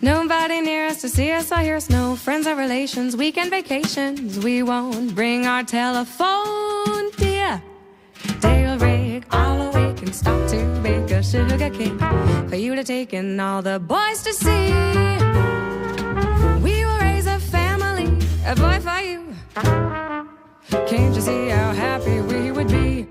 Nobody near us to see us or hear us. No friends or relations, weekend vacations. We won't bring our telephone, dear. Dale rig, all awake and stop to bake a sugar cake for you to take and all the boys to see. We will raise a family, a boy for you. Can't you see how happy we would be?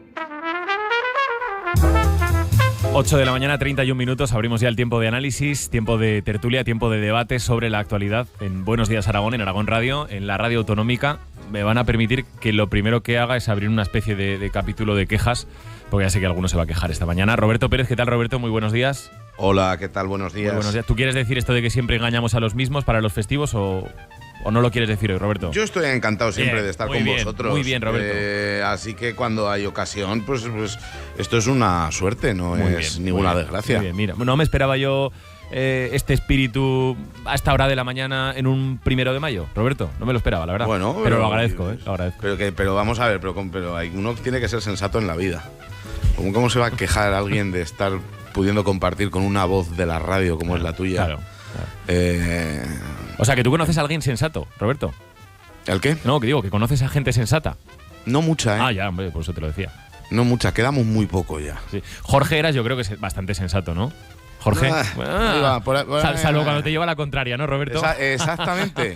8 de la mañana, 31 minutos, abrimos ya el tiempo de análisis, tiempo de tertulia, tiempo de debate sobre la actualidad en Buenos Días Aragón, en Aragón Radio, en la radio autonómica. Me van a permitir que lo primero que haga es abrir una especie de capítulo de quejas, porque ya sé que alguno se va a quejar esta mañana. Roberto Pérez, ¿qué tal, Roberto? Muy buenos días. Hola, ¿qué tal? Buenos días. Muy buenos días. ¿Tú quieres decir esto de que siempre engañamos a los mismos para los festivos o no lo quieres decir hoy, Roberto? Yo estoy encantado siempre de estar con vosotros. Muy bien, Roberto. Así que cuando hay ocasión, pues esto es una suerte, no muy es bien, ninguna desgracia. Muy bien, mira, no me esperaba yo este espíritu a esta hora de la mañana en un 1 de mayo, Roberto. No me lo esperaba, la verdad. Bueno, pero lo agradezco, lo agradezco. Pero vamos a ver, pero uno tiene que ser sensato en la vida. ¿Cómo se va a quejar alguien de estar pudiendo compartir con una voz de la radio como es la tuya? Claro. O sea, que tú conoces a alguien sensato, Roberto. ¿El qué? No, que digo, que conoces a gente sensata. No mucha, ¿eh? Ah, ya, hombre, por eso te lo decía. No mucha, quedamos muy poco ya. Sí. Jorge Eras, yo creo que es bastante sensato, ¿no? Jorge. Salvo cuando te lleva la contraria, ¿no, Roberto? Exactamente.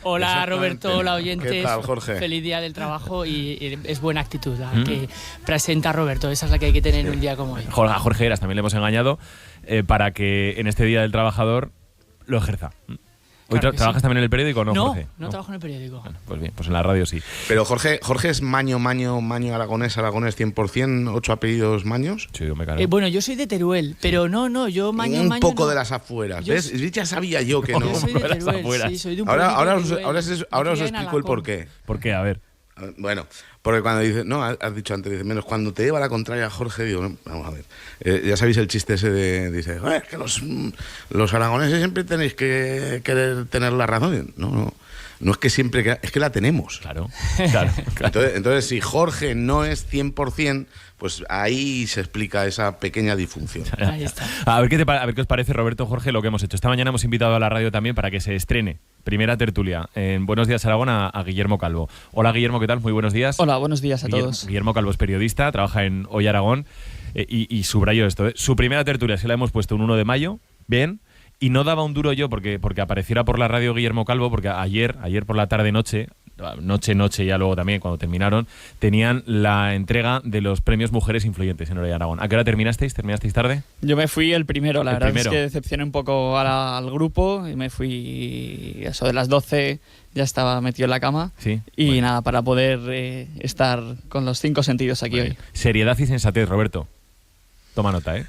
Hola, Roberto, hola, oyentes. ¿Qué tal, Jorge? Feliz día del trabajo y es buena actitud la que presenta Roberto. Esa es la que hay que tener en un día como hoy. A Jorge Eras también le hemos engañado para que en este día del trabajador lo ejerza. ¿Hoy trabajas también en el periódico o no, Jorge? No trabajo en el periódico. Bueno, pues bien, pues en la radio sí. Pero Jorge es maño, aragonés 100%, 8 apellidos maños. Sí, me cargo. Bueno, yo soy de Teruel, pero no, yo maño. Un poco de las afueras, ¿ves? Ya sabía yo que no. Yo soy de Teruel, sí, soy de un ahora os explico el porqué. ¿Por qué? A ver. Bueno, porque cuando dices, no, has dicho antes, dices, menos cuando te lleva la contraria Jorge, digo, no, vamos a ver. Ya sabéis el chiste ese dice, que los aragoneses siempre tenéis que querer tener la razón. No es que siempre, es que la tenemos. Claro. Entonces, si Jorge no es 100%, pues ahí se explica esa pequeña disfunción. Ahí está. A ver qué os parece, Roberto, Jorge, lo que hemos hecho. Esta mañana hemos invitado a la radio también para que se estrene primera tertulia en Buenos Días Aragón a Guillermo Calvo. Hola, Guillermo, ¿qué tal? Muy buenos días. Hola, buenos días a todos. Guillermo Calvo es periodista, trabaja en Hoy Aragón y subrayo esto. Su primera tertulia se la hemos puesto un 1 de mayo, bien, y no daba un duro yo porque apareciera por la radio Guillermo Calvo, porque ayer por la tarde-noche, ya luego también cuando terminaron, tenían la entrega de los premios Mujeres Influyentes en Hoy Aragón. ¿A qué hora terminasteis? ¿Terminasteis tarde? Yo me fui el primero, la verdad es que decepcioné un poco al grupo y me fui eso de las 12, ya estaba metido en la cama. Sí. Y bueno, nada, para poder estar con los 5 sentidos aquí hoy. Seriedad y sensatez, Roberto. Toma nota, ¿eh?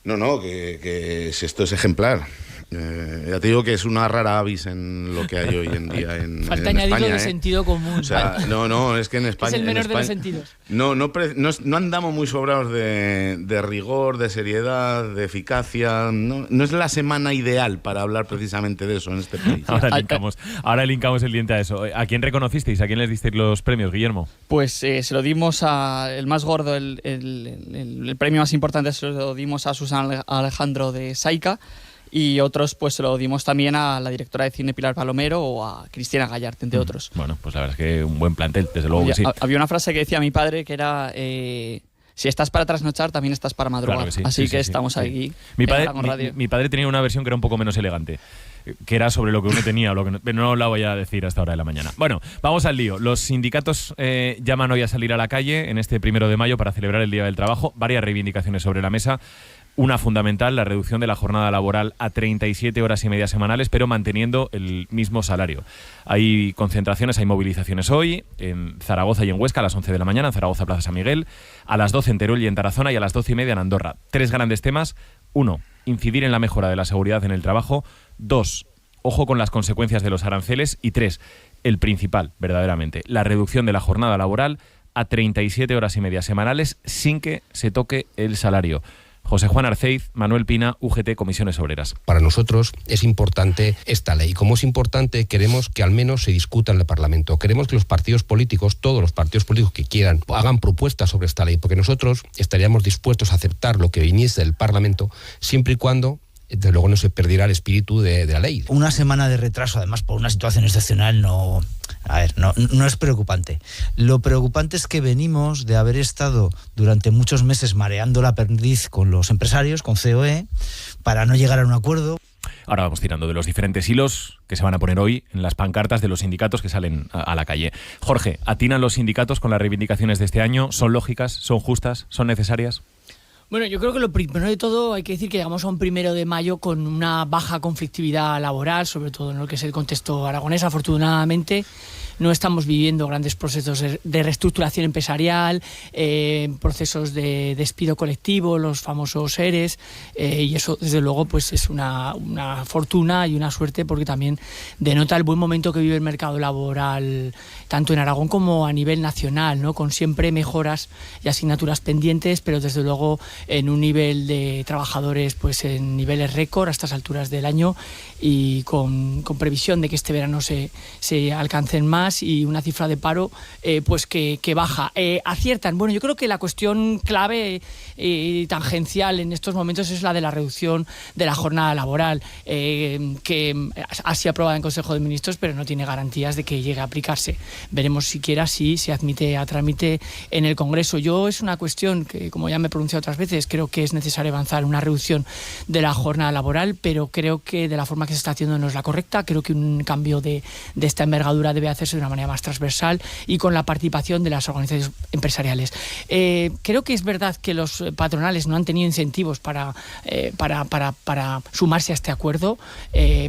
No, que esto es ejemplar. Ya te digo que es una rara avis en lo que hay hoy en día en Falta en añadirlo España, de sentido común. O sea, no, es que en España... Es el menor de los sentidos. No andamos muy sobrados de rigor, de seriedad, de eficacia. No es la semana ideal para hablar precisamente de eso en este país. Ahora linkamos el diente a eso. ¿A quién reconocisteis? ¿A quién les disteis los premios, Guillermo? Pues se lo dimos el más gordo, el premio más importante se lo dimos a Susana Alejandro de Saica. Y otros pues se lo dimos también a la directora de cine Pilar Palomero o a Cristina Gallart, entre otros. Bueno, pues la verdad es que un buen plantel, desde luego que sí. Había una frase que decía mi padre que era si estás para trasnochar, también estás para madrugar. Claro que sí, así que sí, estamos aquí. Mi padre tenía una versión que era un poco menos elegante, que era sobre lo que uno tenía, pero no la voy a decir hasta ahora de la mañana. Bueno, vamos al lío. Los sindicatos llaman hoy a salir a la calle en este 1 de mayo para celebrar el Día del Trabajo. Varias reivindicaciones sobre la mesa. Una fundamental, la reducción de la jornada laboral a 37 horas y media semanales, pero manteniendo el mismo salario. Hay concentraciones, hay movilizaciones hoy en Zaragoza y en Huesca a las 11 de la mañana, en Zaragoza Plaza San Miguel, a las 12 en Teruel y en Tarazona y a las 12:30 en Andorra. 3 grandes temas. 1. Incidir en la mejora de la seguridad en el trabajo. 2. Ojo con las consecuencias de los aranceles. Y 3. El principal, verdaderamente, la reducción de la jornada laboral a 37 horas y media semanales sin que se toque el salario. José Juan Arceiz, Manuel Pina, UGT, Comisiones Obreras. Para nosotros es importante esta ley. Como es importante, queremos que al menos se discuta en el Parlamento. Queremos que los partidos políticos, todos los partidos políticos que quieran, hagan propuestas sobre esta ley, porque nosotros estaríamos dispuestos a aceptar lo que viniese del Parlamento siempre y cuando desde luego no se perdiera el espíritu de la ley. Una semana de retraso, además por una situación excepcional, no es preocupante. Lo preocupante es que venimos de haber estado durante muchos meses mareando la perdiz con los empresarios, con COE, para no llegar a un acuerdo. Ahora vamos tirando de los diferentes hilos que se van a poner hoy en las pancartas de los sindicatos que salen a la calle. Jorge, ¿atinan los sindicatos con las reivindicaciones de este año? ¿Son lógicas? ¿Son justas? ¿Son necesarias? Bueno, yo creo que lo primero de todo hay que decir que llegamos a un 1 de mayo con una baja conflictividad laboral, sobre todo en lo que es el contexto aragonés. Afortunadamente no estamos viviendo grandes procesos de reestructuración empresarial, procesos de despido colectivo, los famosos ERES, y eso desde luego pues es una fortuna y una suerte, porque también denota el buen momento que vive el mercado laboral tanto en Aragón como a nivel nacional, ¿no? Con siempre mejoras y asignaturas pendientes, pero desde luego en un nivel de trabajadores pues en niveles récord a estas alturas del año, y con previsión de que este verano se alcancen más, y una cifra de paro pues que baja. Aciertan. Bueno, yo creo que la cuestión clave tangencial en estos momentos es la de la reducción de la jornada laboral, que ha sido aprobada en Consejo de Ministros, pero no tiene garantías de que llegue a aplicarse. Veremos siquiera si se admite a trámite en el Congreso. Es una cuestión que, como ya me he pronunciado otras veces, creo que es necesario avanzar en una reducción de la jornada laboral, pero creo que de la forma que se está haciendo no es la correcta. Creo que un cambio de esta envergadura debe hacerse de una manera más transversal y con la participación de las organizaciones empresariales. Creo que es verdad que los patronales no han tenido incentivos para sumarse a este acuerdo,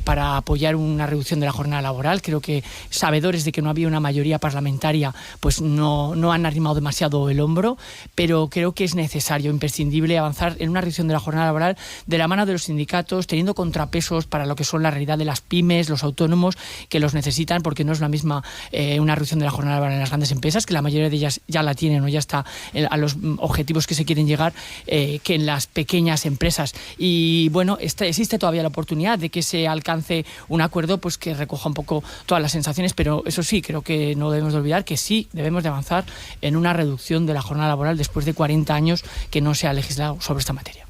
para apoyar una reducción de la jornada laboral. Creo que, sabedores de que no había una mayoría parlamentaria, pues no han arrimado demasiado el hombro, pero creo que es necesario, imprescindible, avanzar en una reducción de la jornada laboral de la mano de los sindicatos, teniendo contrapesos para lo que son la realidad de las pymes, los autónomos, que los necesitan, porque no es la misma una reducción de la jornada laboral en las grandes empresas, que la mayoría de ellas ya la tienen o ya está a los objetivos que se quieren llegar, que en las pequeñas empresas. Y bueno, existe todavía la oportunidad de que se alcance un acuerdo pues que recoja un poco todas las sensaciones, pero eso sí, creo que no debemos de olvidar que sí debemos de avanzar en una reducción de la jornada laboral después de 40 años que no se ha legislado sobre esta materia.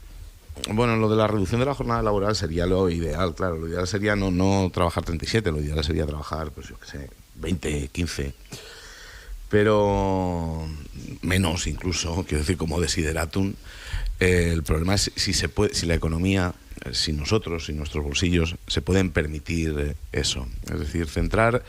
Bueno, lo de la reducción de la jornada laboral sería lo ideal, claro. Lo ideal sería no trabajar 37, lo ideal sería trabajar, pues yo qué sé, 20, 15, pero menos incluso, quiero decir, como desideratum. El problema es si la economía, si nosotros, si nuestros bolsillos se pueden permitir eso. Es decir, centrar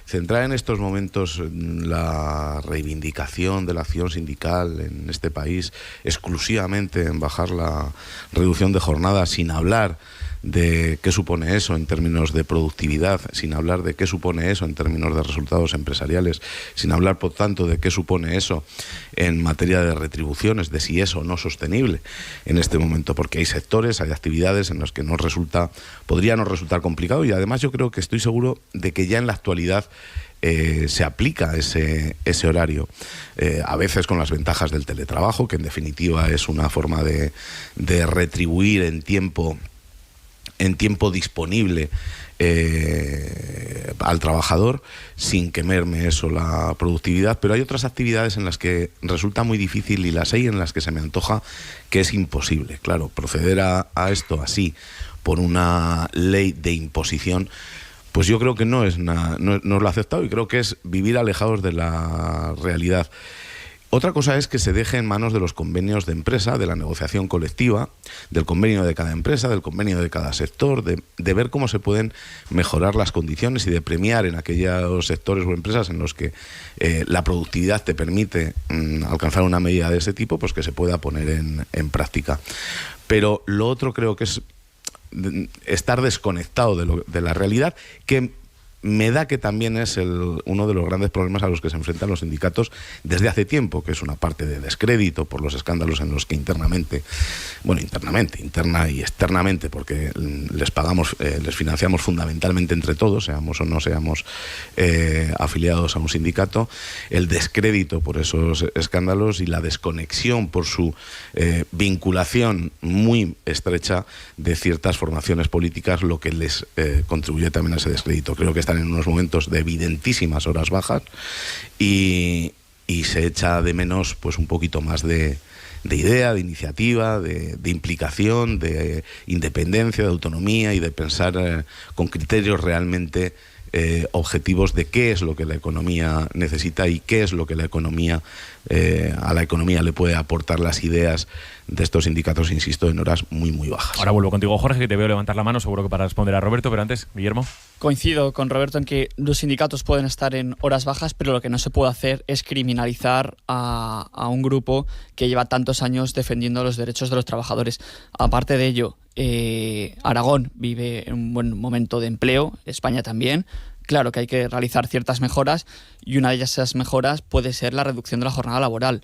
en estos momentos la reivindicación de la acción sindical en este país exclusivamente en bajar la reducción de jornada, sin hablar de qué supone eso en términos de productividad, sin hablar de qué supone eso en términos de resultados empresariales, sin hablar, por tanto, de qué supone eso en materia de retribuciones, de si es o no sostenible en este momento, porque hay sectores, hay actividades en las que podría no resultar complicado, y además yo creo que estoy seguro de que ya en la actualidad se aplica ese horario, a veces con las ventajas del teletrabajo, que en definitiva es una forma de retribuir en tiempo disponible al trabajador, sin que merme eso la productividad. Pero hay otras actividades en las que resulta muy difícil, y las hay en las que se me antoja que es imposible. Claro, proceder a esto así por una ley de imposición, pues yo creo que no es lo aceptado, y creo que es vivir alejados de la realidad. Otra cosa es que se deje en manos de los convenios de empresa, de la negociación colectiva, del convenio de cada empresa, del convenio de cada sector, de ver cómo se pueden mejorar las condiciones y de premiar en aquellos sectores o empresas en los que la productividad te permite alcanzar una medida de ese tipo, pues que se pueda poner en práctica. Pero lo otro creo que es estar desconectado de la realidad, que me da que también es uno de los grandes problemas a los que se enfrentan los sindicatos desde hace tiempo, que es una parte de descrédito por los escándalos en los que interna y externamente, porque les financiamos fundamentalmente entre todos, seamos o no seamos afiliados a un sindicato, el descrédito por esos escándalos y la desconexión por su vinculación muy estrecha de ciertas formaciones políticas, lo que les contribuye también a ese descrédito. Creo que están en unos momentos de evidentísimas horas bajas, y se echa de menos pues un poquito más de idea, de iniciativa, de implicación, de independencia, de autonomía y de pensar con criterios realmente objetivos de qué es lo que la economía necesita y qué es lo que la economía a la economía le puede aportar las ideas de estos sindicatos, insisto, en horas muy, muy bajas. Ahora vuelvo contigo, Jorge, que te veo levantar la mano, seguro que para responder a Roberto, pero antes, Guillermo. Coincido con Roberto en que los sindicatos pueden estar en horas bajas, pero lo que no se puede hacer es criminalizar a un grupo que lleva tantos años defendiendo los derechos de los trabajadores. Aparte de ello, Aragón vive en un buen momento de empleo, España también. Claro que hay que realizar ciertas mejoras y una de esas mejoras puede ser la reducción de la jornada laboral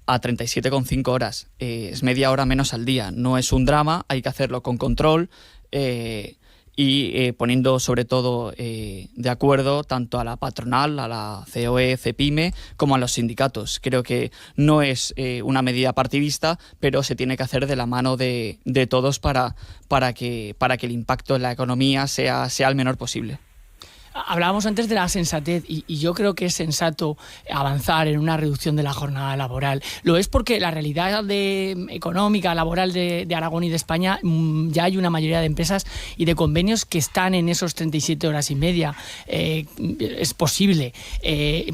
a 37,5 horas. Es media hora menos al día. No es un drama, hay que hacerlo con control y poniendo sobre todo de acuerdo tanto a la patronal, a la COE, CEPIME, como a los sindicatos. Creo que no es una medida partidista, pero se tiene que hacer de la mano de todos para que el impacto en la economía sea el menor posible. Hablábamos antes de la sensatez y yo creo que es sensato avanzar en una reducción de la jornada laboral. Lo es porque la realidad económica, laboral de Aragón y de España, ya hay una mayoría de empresas y de convenios que están en esos 37 horas y media. Es posible.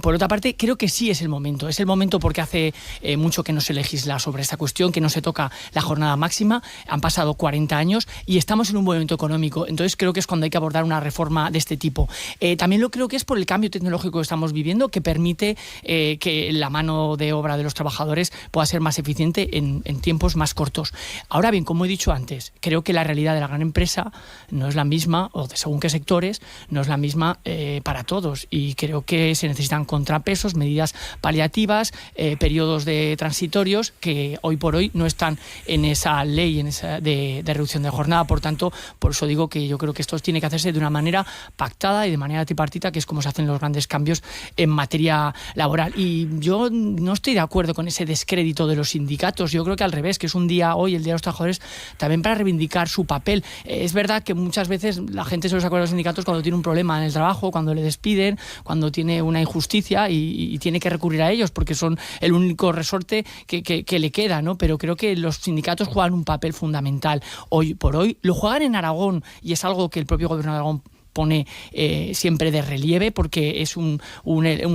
Por otra parte, creo que sí es el momento. Es el momento porque hace mucho que no se legisla sobre esta cuestión, que no se toca la jornada máxima. Han pasado 40 años y estamos en un buen momento económico. Entonces creo que es cuando hay que abordar una reforma de este tipo. También lo creo que es por el cambio tecnológico que estamos viviendo, que permite que la mano de obra de los trabajadores pueda ser más eficiente en tiempos más cortos. Ahora bien, como he dicho antes, creo que la realidad de la gran empresa no es la misma, o de según qué sectores, no es la misma para todos. Y creo que se necesitan contrapesos, medidas paliativas, periodos de transitorios que hoy por hoy no están en esa ley de reducción de jornada. Por tanto, por eso digo que yo creo que esto tiene que hacerse de una manera pactada y de manera tripartita, que es como se hacen los grandes cambios en materia laboral. Y yo no estoy de acuerdo con ese descrédito de los sindicatos. Yo creo que al revés, que es un día hoy, el Día de los Trabajadores, también para reivindicar su papel. Es verdad que muchas veces la gente se los acuerda de los sindicatos cuando tiene un problema en el trabajo, cuando le despiden, cuando tiene una injusticia y tiene que recurrir a ellos porque son el único resorte que le queda, ¿no? Pero creo que los sindicatos juegan un papel fundamental. Hoy por hoy lo juegan en Aragón y es algo que el propio gobierno de Aragón pone siempre de relieve, porque es un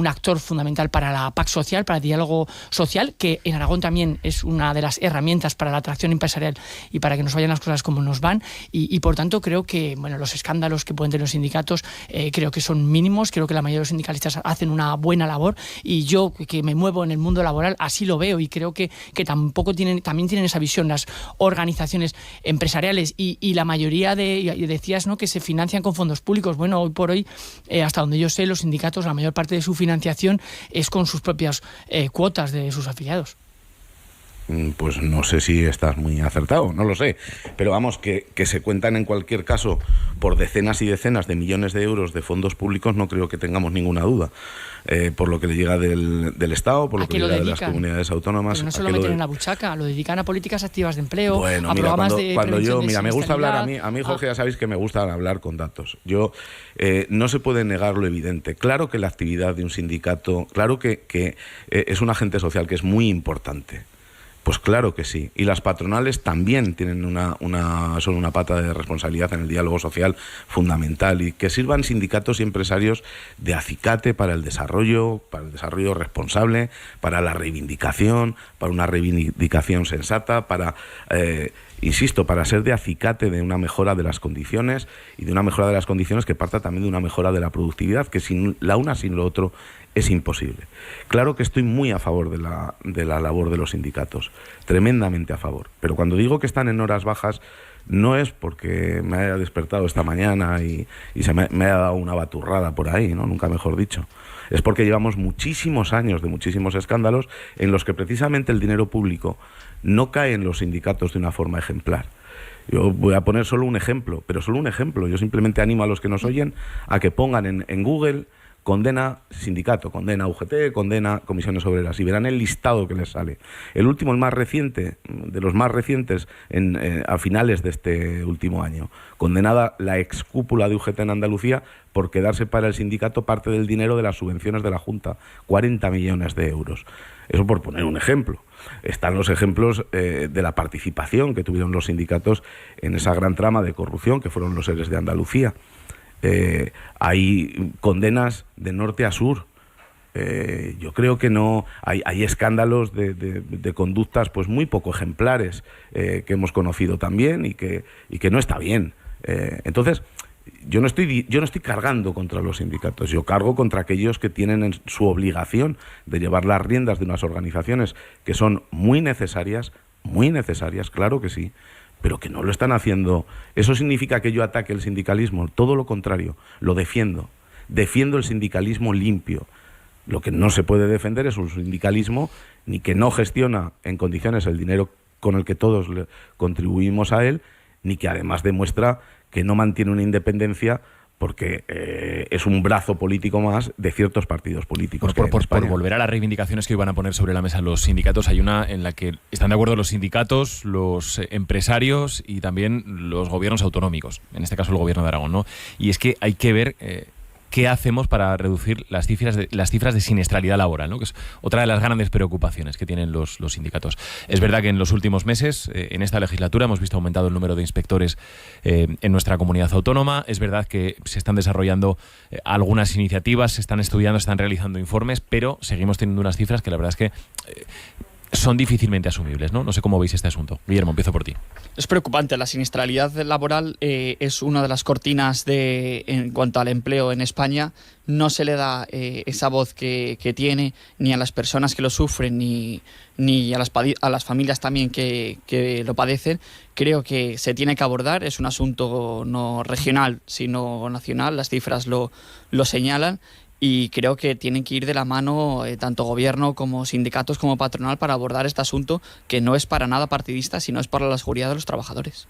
actor fundamental para la PAC social, para el diálogo social, que en Aragón también es una de las herramientas para la atracción empresarial y para que nos vayan las cosas como nos van, y por tanto creo que los escándalos que pueden tener los sindicatos creo que son mínimos. Creo que la mayoría de los sindicalistas hacen una buena labor y yo, que me muevo en el mundo laboral, así lo veo, y creo que también tienen esa visión las organizaciones empresariales y la mayoría decías, ¿no?, que se financian con fondos públicos. Bueno, hoy por hoy, hasta donde yo sé, los sindicatos, la mayor parte de su financiación es con sus propias cuotas de sus afiliados. Pues no sé si estás muy acertado, no lo sé, pero vamos, que se cuentan en cualquier caso por decenas y decenas de millones de euros de fondos públicos, no creo que tengamos ninguna duda, por lo que le llega del Estado, por lo que le llega de las comunidades autónomas. Pero no se lo meten en la buchaca, lo dedican a políticas activas de empleo, bueno, a mira, programas de prevención de me gusta hablar, siniestralidad. a mí Jorge, ya sabéis que me gusta hablar con datos. Yo no se puede negar lo evidente. Claro que la actividad de un sindicato, claro que es un agente social que es muy importante. Pues claro que sí. Y las patronales también tienen son una pata de responsabilidad en el diálogo social fundamental, y que sirvan sindicatos y empresarios de acicate para el desarrollo responsable, para la reivindicación, para una reivindicación sensata, para ser de acicate de una mejora de las condiciones, y de una mejora de las condiciones que parta también de una mejora de la productividad, que sin la una sin lo otro es imposible. Claro que estoy muy a favor de la labor de los sindicatos, tremendamente a favor, pero cuando digo que están en horas bajas no es porque me haya despertado esta mañana y me haya dado una baturrada por ahí, ¿no? Nunca mejor dicho. Es porque llevamos muchísimos años de muchísimos escándalos en los que precisamente el dinero público no cae en los sindicatos de una forma ejemplar. Yo voy a poner solo un ejemplo, pero solo un ejemplo. Yo simplemente animo a los que nos oyen a que pongan en Google condena sindicato, condena UGT, condena comisiones obreras, y verán el listado que les sale. El último, el más reciente, de los más recientes, a finales de este último año, condenada la excúpula de UGT en Andalucía por quedarse para el sindicato parte del dinero de las subvenciones de la Junta, 40 millones de euros. Eso por poner un ejemplo. Están los ejemplos de la participación que tuvieron los sindicatos en esa gran trama de corrupción que fueron los ERES de Andalucía. Hay condenas de norte a sur. Yo creo que no hay escándalos de conductas pues muy poco ejemplares que hemos conocido también y que no está bien. Entonces, yo no estoy cargando contra los sindicatos, yo cargo contra aquellos que tienen en su obligación de llevar las riendas de unas organizaciones que son muy necesarias, claro que sí, pero que no lo están haciendo. ¿Eso significa que yo ataque el sindicalismo? Todo lo contrario, lo defiendo el sindicalismo limpio. Lo que no se puede defender es un sindicalismo ni que no gestiona en condiciones el dinero con el que todos contribuimos a él, ni que además demuestra que no mantiene una independencia porque es un brazo político más de ciertos partidos políticos. Por volver a las reivindicaciones que iban a poner sobre la mesa los sindicatos, hay una en la que están de acuerdo los sindicatos, los empresarios y también los gobiernos autonómicos, en este caso el gobierno de Aragón, ¿no? Y es que hay que ver qué hacemos para reducir las cifras de siniestralidad laboral, ¿no? Que es otra de las grandes preocupaciones que tienen los sindicatos. Es verdad que en los últimos meses, en esta legislatura, hemos visto aumentado el número de inspectores en nuestra comunidad autónoma. Es verdad que se están desarrollando algunas iniciativas, se están estudiando, se están realizando informes, pero seguimos teniendo unas cifras que la verdad es que son difícilmente asumibles, ¿no? No sé cómo veis este asunto. Guillermo, empiezo por ti. Es preocupante. La siniestralidad laboral es una de las cortinas en cuanto al empleo en España. No se le da esa voz que tiene ni a las personas que lo sufren ni a las familias también que lo padecen. Creo que se tiene que abordar. Es un asunto no regional, sino nacional. Las cifras lo señalan. Y creo que tienen que ir de la mano tanto gobierno como sindicatos como patronal para abordar este asunto que no es para nada partidista, sino es para la seguridad de los trabajadores.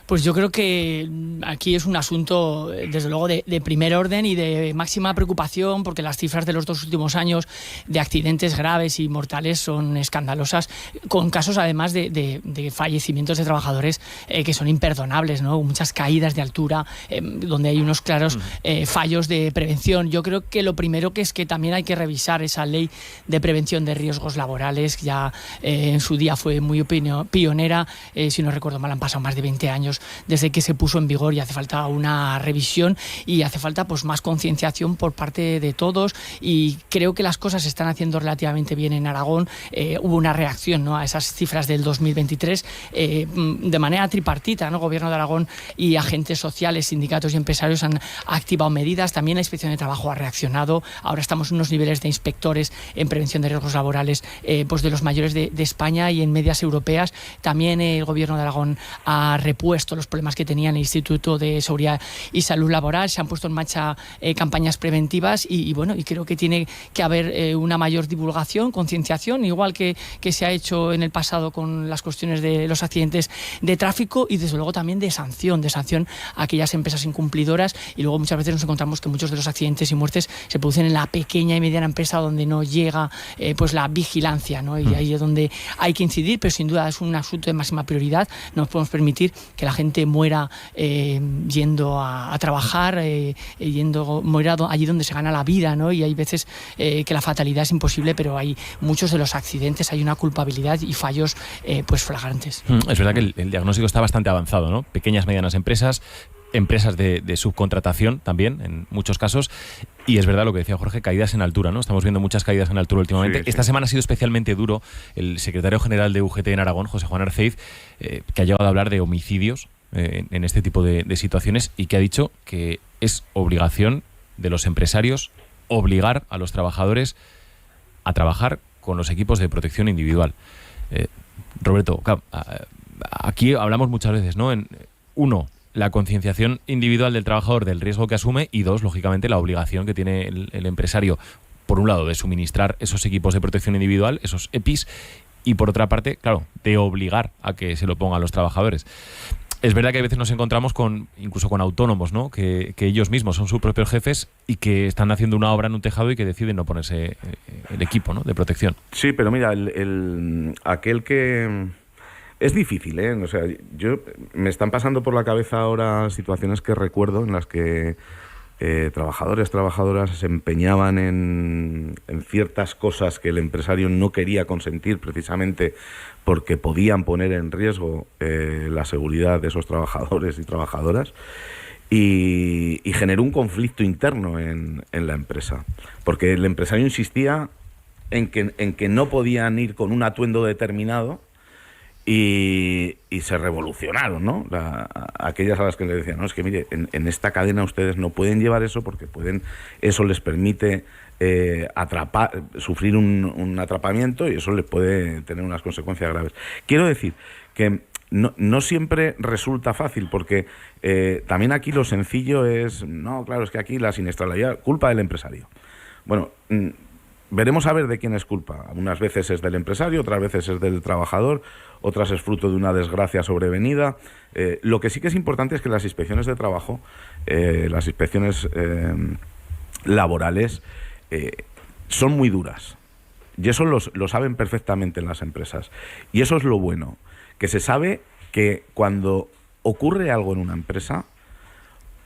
Pues yo creo que aquí es un asunto, desde luego, de primer orden y de máxima preocupación, porque las cifras de los 2 últimos años de accidentes graves y mortales son escandalosas, con casos además de fallecimientos de trabajadores que son imperdonables, ¿no? Muchas caídas de altura, donde hay unos claros fallos de prevención. Yo creo que lo primero que es que también hay que revisar esa ley de prevención de riesgos laborales, que ya en su día fue muy pionera, si no recuerdo mal han pasado más de 20 años desde que se puso en vigor y hace falta una revisión y hace falta pues más concienciación por parte de todos, y creo que las cosas se están haciendo relativamente bien en Aragón. Hubo una reacción, ¿no?, a esas cifras del 2023 de manera tripartita, ¿no? Gobierno de Aragón y agentes sociales, sindicatos y empresarios han activado medidas, también la Inspección de Trabajo ha reaccionado. Ahora estamos en unos niveles de inspectores en prevención de riesgos laborales pues de los mayores de España y en medias europeas. También el Gobierno de Aragón ha repuesto los problemas que tenía el Instituto de Seguridad y Salud Laboral, se han puesto en marcha campañas preventivas y creo que tiene que haber una mayor divulgación, concienciación, igual que se ha hecho en el pasado con las cuestiones de los accidentes de tráfico, y desde luego también de sanción a aquellas empresas incumplidoras. Y luego muchas veces nos encontramos que muchos de los accidentes y muertes se producen en la pequeña y mediana empresa, donde no llega pues la vigilancia, ¿no? Y ahí es donde hay que incidir, pero sin duda es un asunto de máxima prioridad. No nos podemos permitir que la gente muera yendo a trabajar, muera allí donde se gana la vida, ¿no? Y hay veces que la fatalidad es imposible, pero hay muchos de los accidentes, hay una culpabilidad y fallos pues flagrantes. Es verdad que el diagnóstico está bastante avanzado, ¿no? Pequeñas, medianas empresas de subcontratación también, en muchos casos. Y es verdad lo que decía Jorge, caídas en altura, ¿no? Estamos viendo muchas caídas en altura últimamente. Sí. Esta semana ha sido especialmente duro. El secretario general de UGT en Aragón, José Juan Arceiz, que ha llegado a hablar de homicidios en este tipo de situaciones, y que ha dicho que es obligación de los empresarios obligar a los trabajadores a trabajar con los equipos de protección individual. Roberto, aquí hablamos muchas veces, ¿no? Uno, la concienciación individual del trabajador del riesgo que asume, y dos, lógicamente, la obligación que tiene el empresario, por un lado, de suministrar esos equipos de protección individual, esos EPIs, y por otra parte, claro, de obligar a que se lo pongan los trabajadores. Es verdad que a veces nos encontramos incluso con autónomos, ¿no? Que ellos mismos son sus propios jefes y que están haciendo una obra en un tejado y que deciden no ponerse el equipo, ¿no?, de protección. Sí, pero mira, aquel que... Es difícil, ¿eh? O sea, me están pasando por la cabeza ahora situaciones que recuerdo en las que trabajadores, trabajadoras se empeñaban en ciertas cosas que el empresario no quería consentir precisamente porque podían poner en riesgo la seguridad de esos trabajadores y trabajadoras, y generó un conflicto interno en la empresa, porque el empresario insistía en que no podían ir con un atuendo determinado. Y se revolucionaron, ¿no? Aquellas a las que le decían, no, es que mire, en esta cadena ustedes no pueden llevar eso porque eso les permite sufrir un atrapamiento y eso les puede tener unas consecuencias graves. Quiero decir que no siempre resulta fácil, porque también aquí lo sencillo es, no, claro, es que aquí la siniestralidad, culpa del empresario. Bueno, veremos a ver de quién es culpa. Unas veces es del empresario, otras veces es del trabajador, otras es fruto de una desgracia sobrevenida. Lo que sí que es importante es que las inspecciones de trabajo, las inspecciones laborales, son muy duras. Y eso lo saben perfectamente en las empresas. Y eso es lo bueno, que se sabe que cuando ocurre algo en una empresa,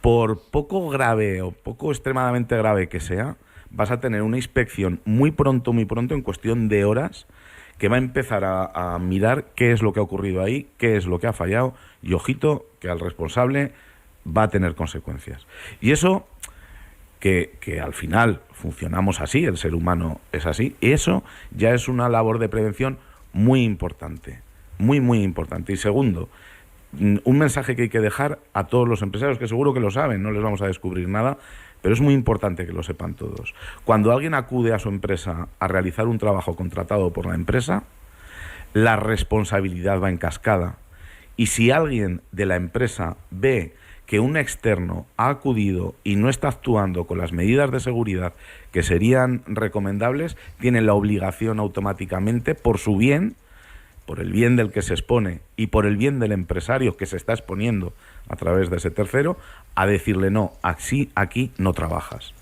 por poco grave o poco extremadamente grave que sea, vas a tener una inspección muy pronto, en cuestión de horas, que va a empezar a mirar qué es lo que ha ocurrido ahí, qué es lo que ha fallado, y ojito, que al responsable va a tener consecuencias. Y eso, que al final funcionamos así, el ser humano es así, eso ya es una labor de prevención muy importante, muy importante. Y segundo, un mensaje que hay que dejar a todos los empresarios, que seguro que lo saben, no les vamos a descubrir nada, pero es muy importante que lo sepan todos. Cuando alguien acude a su empresa a realizar un trabajo contratado por la empresa, la responsabilidad va en cascada. Y si alguien de la empresa ve que un externo ha acudido y no está actuando con las medidas de seguridad que serían recomendables, tiene la obligación automáticamente, por su bien, por el bien del que se expone y por el bien del empresario que se está exponiendo a través de ese tercero, a decirle no, aquí no trabajas.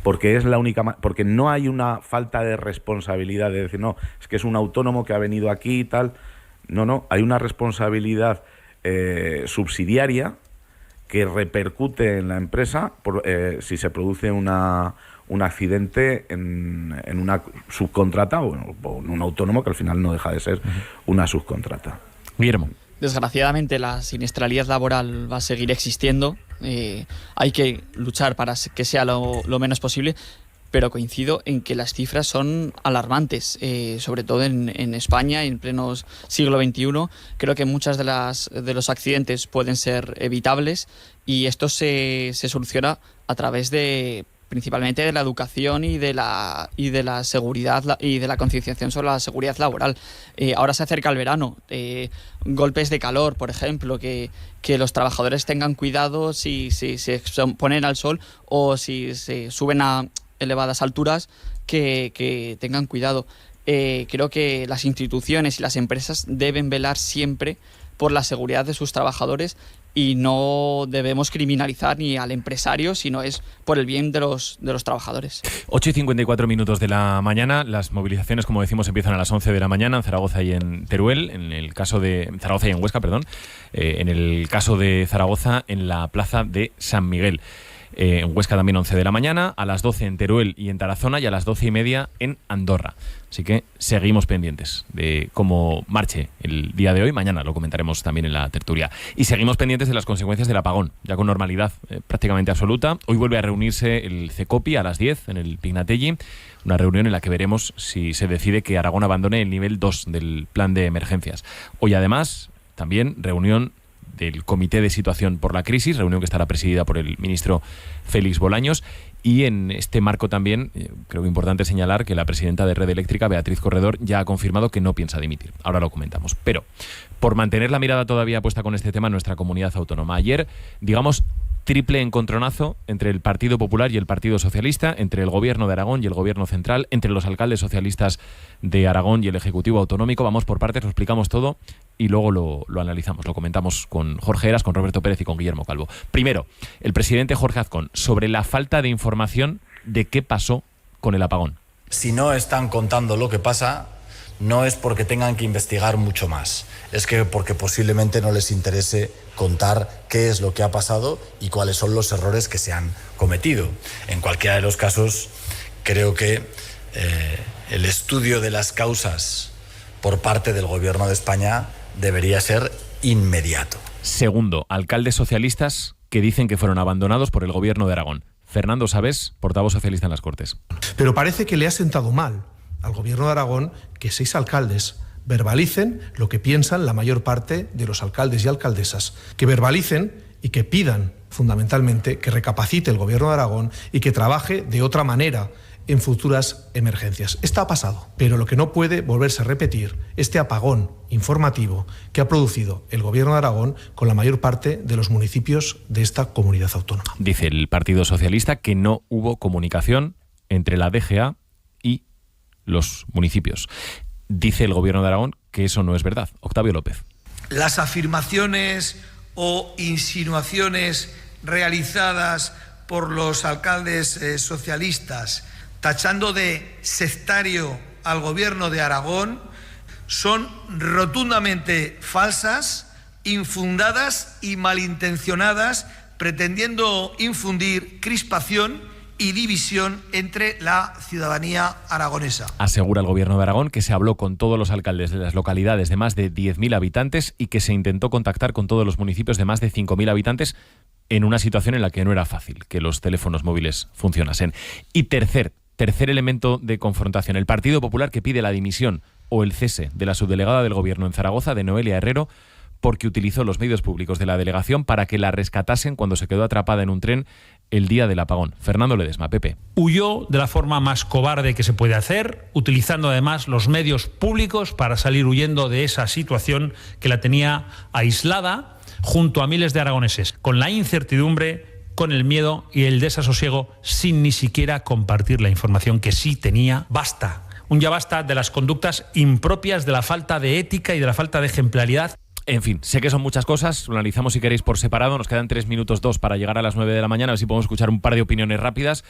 Porque es la única, porque no hay una falta de responsabilidad de decir, no, es que es un autónomo que ha venido aquí y tal. No, hay una responsabilidad subsidiaria que repercute en la empresa si se produce un accidente en una subcontrata o en un autónomo, que al final no deja de ser una subcontrata. Guillermo. Desgraciadamente la siniestralidad laboral va a seguir existiendo. Hay que luchar para que sea lo menos posible, pero coincido en que las cifras son alarmantes, sobre todo en España, en pleno siglo XXI. Creo que muchas de los accidentes pueden ser evitables, y esto se soluciona a través principalmente de la educación y de la seguridad y de la concienciación sobre la seguridad laboral. Ahora se acerca el verano, golpes de calor, por ejemplo, que los trabajadores tengan cuidado si se exponen al sol o si se suben a elevadas alturas, que tengan cuidado. Creo que las instituciones y las empresas deben velar siempre por la seguridad de sus trabajadores, y no debemos criminalizar ni al empresario, sino es por el bien de los trabajadores. 8:54 de la mañana. Las movilizaciones, como decimos, empiezan a las 11 de la mañana en Zaragoza y en Teruel, Zaragoza y en Huesca, perdón. En el caso de Zaragoza, en la plaza de San Miguel. En Huesca también 11 de la mañana, a las 12 en Teruel y en Tarazona, y a las 12:30 en Andorra. Así que seguimos pendientes de cómo marche el día de hoy. Mañana lo comentaremos también en la tertulia. Y seguimos pendientes de las consecuencias del apagón, ya con normalidad prácticamente absoluta. Hoy vuelve a reunirse el CECOPI a las 10 en el Pignatelli, una reunión en la que veremos si se decide que Aragón abandone el nivel 2 del plan de emergencias. Hoy además también reunión del Comité de Situación por la Crisis, reunión que estará presidida por el ministro Félix Bolaños. Y en este marco también creo que es importante señalar que la presidenta de Red Eléctrica, Beatriz Corredor, ya ha confirmado que no piensa dimitir. Ahora lo comentamos. Pero por mantener la mirada todavía puesta con este tema en nuestra comunidad autónoma, ayer, digamos, triple encontronazo entre el Partido Popular y el Partido Socialista, entre el Gobierno de Aragón y el Gobierno central, entre los alcaldes socialistas de Aragón y el Ejecutivo Autonómico. Vamos por partes, lo explicamos todo y luego lo analizamos, lo comentamos con Jorge Heras, con Roberto Pérez y con Guillermo Calvo. Primero, el presidente Jorge Azcón, sobre la falta de información de qué pasó con el apagón. Si no están contando lo que pasa, no es porque tengan que investigar mucho más, es que porque posiblemente no les interese contar qué es lo que ha pasado y cuáles son los errores que se han cometido. En cualquiera de los casos, creo que el estudio de las causas por parte del Gobierno de España debería ser inmediato. Segundo, alcaldes socialistas que dicen que fueron abandonados por el Gobierno de Aragón. Fernando Sabés, portavoz socialista en las Cortes. Pero parece que le ha sentado mal al Gobierno de Aragón que 6 alcaldes verbalicen lo que piensan la mayor parte de los alcaldes y alcaldesas, que verbalicen y que pidan fundamentalmente que recapacite el Gobierno de Aragón y que trabaje de otra manera en futuras emergencias. Esto ha pasado, pero lo que no puede volverse a repetir, este apagón informativo que ha producido el Gobierno de Aragón con la mayor parte de los municipios de esta comunidad autónoma. Dice el Partido Socialista que no hubo comunicación entre la DGA y los municipios. Dice el Gobierno de Aragón que eso no es verdad. Octavio López. Las afirmaciones o insinuaciones realizadas por los alcaldes socialistas tachando de sectario al Gobierno de Aragón son rotundamente falsas, infundadas y malintencionadas, pretendiendo infundir crispación y división entre la ciudadanía aragonesa. Asegura el Gobierno de Aragón que se habló con todos los alcaldes de las localidades de más de 10.000 habitantes y que se intentó contactar con todos los municipios de más de 5.000 habitantes en una situación en la que no era fácil que los teléfonos móviles funcionasen. Y tercer elemento de confrontación, el Partido Popular que pide la dimisión o el cese de la subdelegada del Gobierno en Zaragoza, de Noelia Herrero, porque utilizó los medios públicos de la delegación para que la rescatasen cuando se quedó atrapada en un tren el día del apagón. Fernando Ledesma, PP. Huyó de la forma más cobarde que se puede hacer, utilizando además los medios públicos para salir huyendo de esa situación que la tenía aislada junto a miles de aragoneses, con la incertidumbre, con el miedo y el desasosiego, sin ni siquiera compartir la información que sí tenía. Basta, ya basta de las conductas impropias, de la falta de ética y de la falta de ejemplaridad. En fin, sé que son muchas cosas, lo analizamos si queréis por separado, nos quedan 3 minutos 2 para llegar a las 9 de la mañana, a ver si podemos escuchar un par de opiniones rápidas.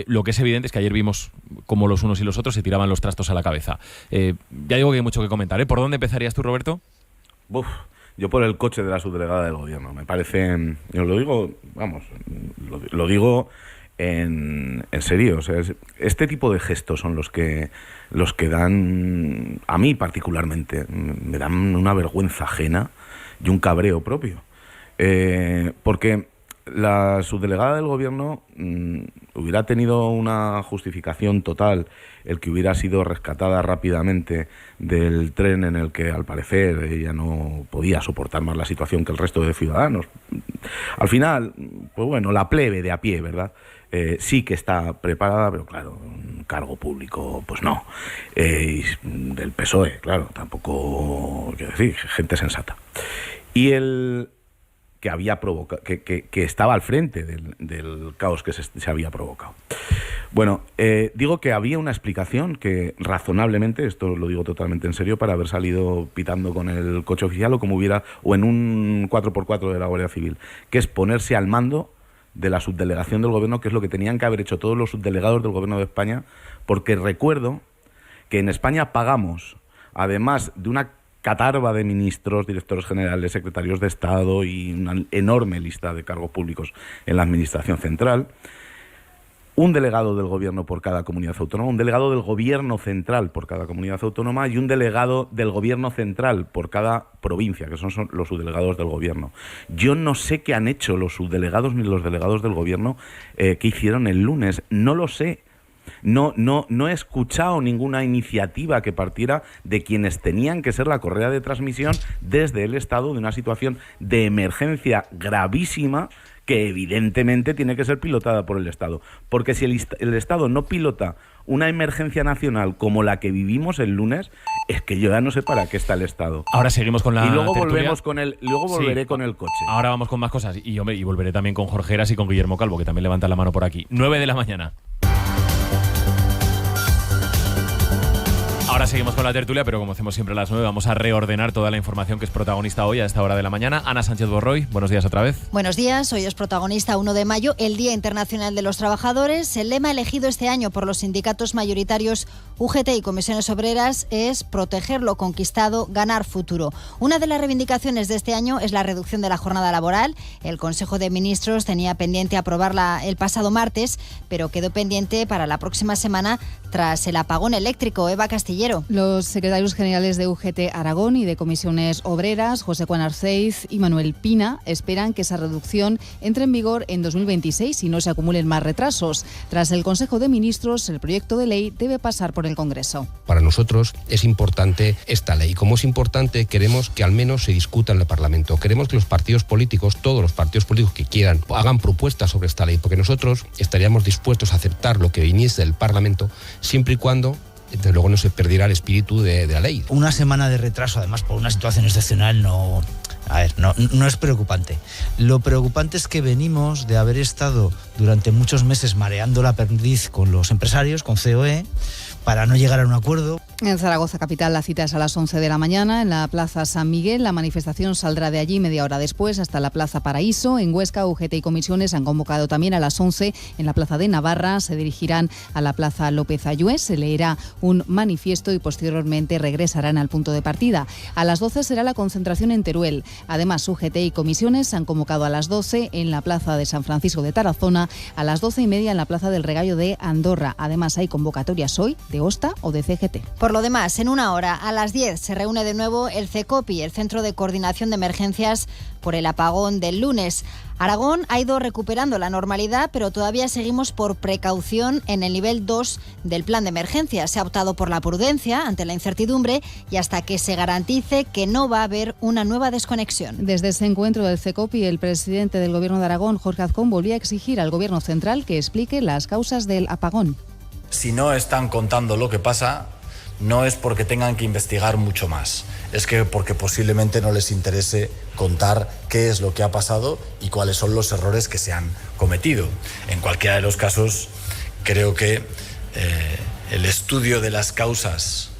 Lo que es evidente es que ayer vimos cómo los unos y los otros se tiraban los trastos a la cabeza. Ya digo que hay mucho que comentar, ¿eh? ¿Por dónde empezarías tú, Roberto? Yo por el coche de la subdelegada del Gobierno. Me parece, yo lo digo, vamos, lo digo en serio. O sea, este tipo de gestos son los que dan, a mí particularmente, me dan una vergüenza ajena y un cabreo propio. Porque la subdelegada del Gobierno hubiera tenido una justificación total el que hubiera sido rescatada rápidamente del tren en el que al parecer ella no podía soportar más la situación que el resto de ciudadanos. Al final, pues bueno, la plebe de a pie, ¿verdad? Sí que está preparada, pero claro, un cargo público, pues no. Y del PSOE, claro, tampoco, quiero decir, gente sensata. Y el que había provocado, que estaba al frente del caos que se había provocado. Bueno, digo que había una explicación que razonablemente, esto lo digo totalmente en serio, para haber salido pitando con el coche oficial o en un 4x4 de la Guardia Civil, que es ponerse al mando de la subdelegación del Gobierno, que es lo que tenían que haber hecho todos los subdelegados del Gobierno de España, porque recuerdo que en España pagamos, además de una catarba de ministros, directores generales, secretarios de Estado y una enorme lista de cargos públicos en la Administración Central, un delegado del Gobierno por cada comunidad autónoma, un delegado del Gobierno central por cada comunidad autónoma y un delegado del Gobierno central por cada provincia, que son los subdelegados del Gobierno. Yo no sé qué han hecho los subdelegados ni los delegados del Gobierno que hicieron el lunes, no lo sé. No he escuchado ninguna iniciativa que partiera de quienes tenían que ser la correa de transmisión desde el Estado de una situación de emergencia gravísima que evidentemente tiene que ser pilotada por el Estado. Porque si el Estado no pilota una emergencia nacional como la que vivimos el lunes, es que yo ya no sé para qué está el Estado. Ahora seguimos con la y luego tertulia. Volveré con el coche. Ahora vamos con más cosas y volveré también con Jorge Heras y con Guillermo Calvo, que también levanta la mano por aquí. 9 de la mañana. Ahora seguimos con la tertulia, pero como hacemos siempre a las 9, vamos a reordenar toda la información que es protagonista hoy a esta hora de la mañana. Ana Sánchez Borroy, buenos días otra vez. Buenos días, hoy es protagonista 1 de mayo, el Día Internacional de los Trabajadores. El lema elegido este año por los sindicatos mayoritarios UGT y Comisiones Obreras es proteger lo conquistado, ganar futuro. Una de las reivindicaciones de este año es la reducción de la jornada laboral. El Consejo de Ministros tenía pendiente aprobarla el pasado martes, pero quedó pendiente para la próxima semana tras el apagón eléctrico. Eva Castillero. Los secretarios generales de UGT Aragón y de Comisiones Obreras, José Juan Arceiz y Manuel Pina, esperan que esa reducción entre en vigor en 2026 y no se acumulen más retrasos. Tras el Consejo de Ministros, el proyecto de ley debe pasar por el Congreso. Para nosotros es importante esta ley. Como es importante, queremos que al menos se discuta en el Parlamento. Queremos que los partidos políticos, todos los partidos políticos que quieran, hagan propuestas sobre esta ley, porque nosotros estaríamos dispuestos a aceptar lo que viniese del Parlamento, siempre y cuando desde luego no se perdiera el espíritu de la ley. Una semana de retraso, además por una situación excepcional, no es preocupante. Lo preocupante es que venimos de haber estado durante muchos meses mareando la perdiz con los empresarios, con COE, para no llegar a un acuerdo. En Zaragoza capital la cita es a las 11 de la mañana en la Plaza San Miguel. La manifestación saldrá de allí media hora después hasta la Plaza Paraíso. En Huesca, UGT y Comisiones han convocado también a las 11 en la Plaza de Navarra. Se dirigirán a la Plaza López Ayués. Se leerá un manifiesto y posteriormente regresarán al punto de partida. A las 12 será la concentración en Teruel. Además, UGT y Comisiones han convocado a las 12 en la Plaza de San Francisco de Tarazona, a las 12:30 en la Plaza del Regallo de Andorra. Además, hay convocatorias hoy de OSTA o de CGT. Por lo demás, en una hora, a las 10, se reúne de nuevo el CECOPI, el Centro de Coordinación de Emergencias por el apagón del lunes. Aragón ha ido recuperando la normalidad, pero todavía seguimos por precaución en el nivel 2 del plan de emergencia. Se ha optado por la prudencia ante la incertidumbre y hasta que se garantice que no va a haber una nueva desconexión. Desde ese encuentro del CECOPI, el presidente del Gobierno de Aragón, Jorge Azcón, volvía a exigir al Gobierno central que explique las causas del apagón. Si no están contando lo que pasa, no es porque tengan que investigar mucho más, es que porque posiblemente no les interese contar qué es lo que ha pasado y cuáles son los errores que se han cometido. En cualquiera de los casos, creo que el estudio de las causas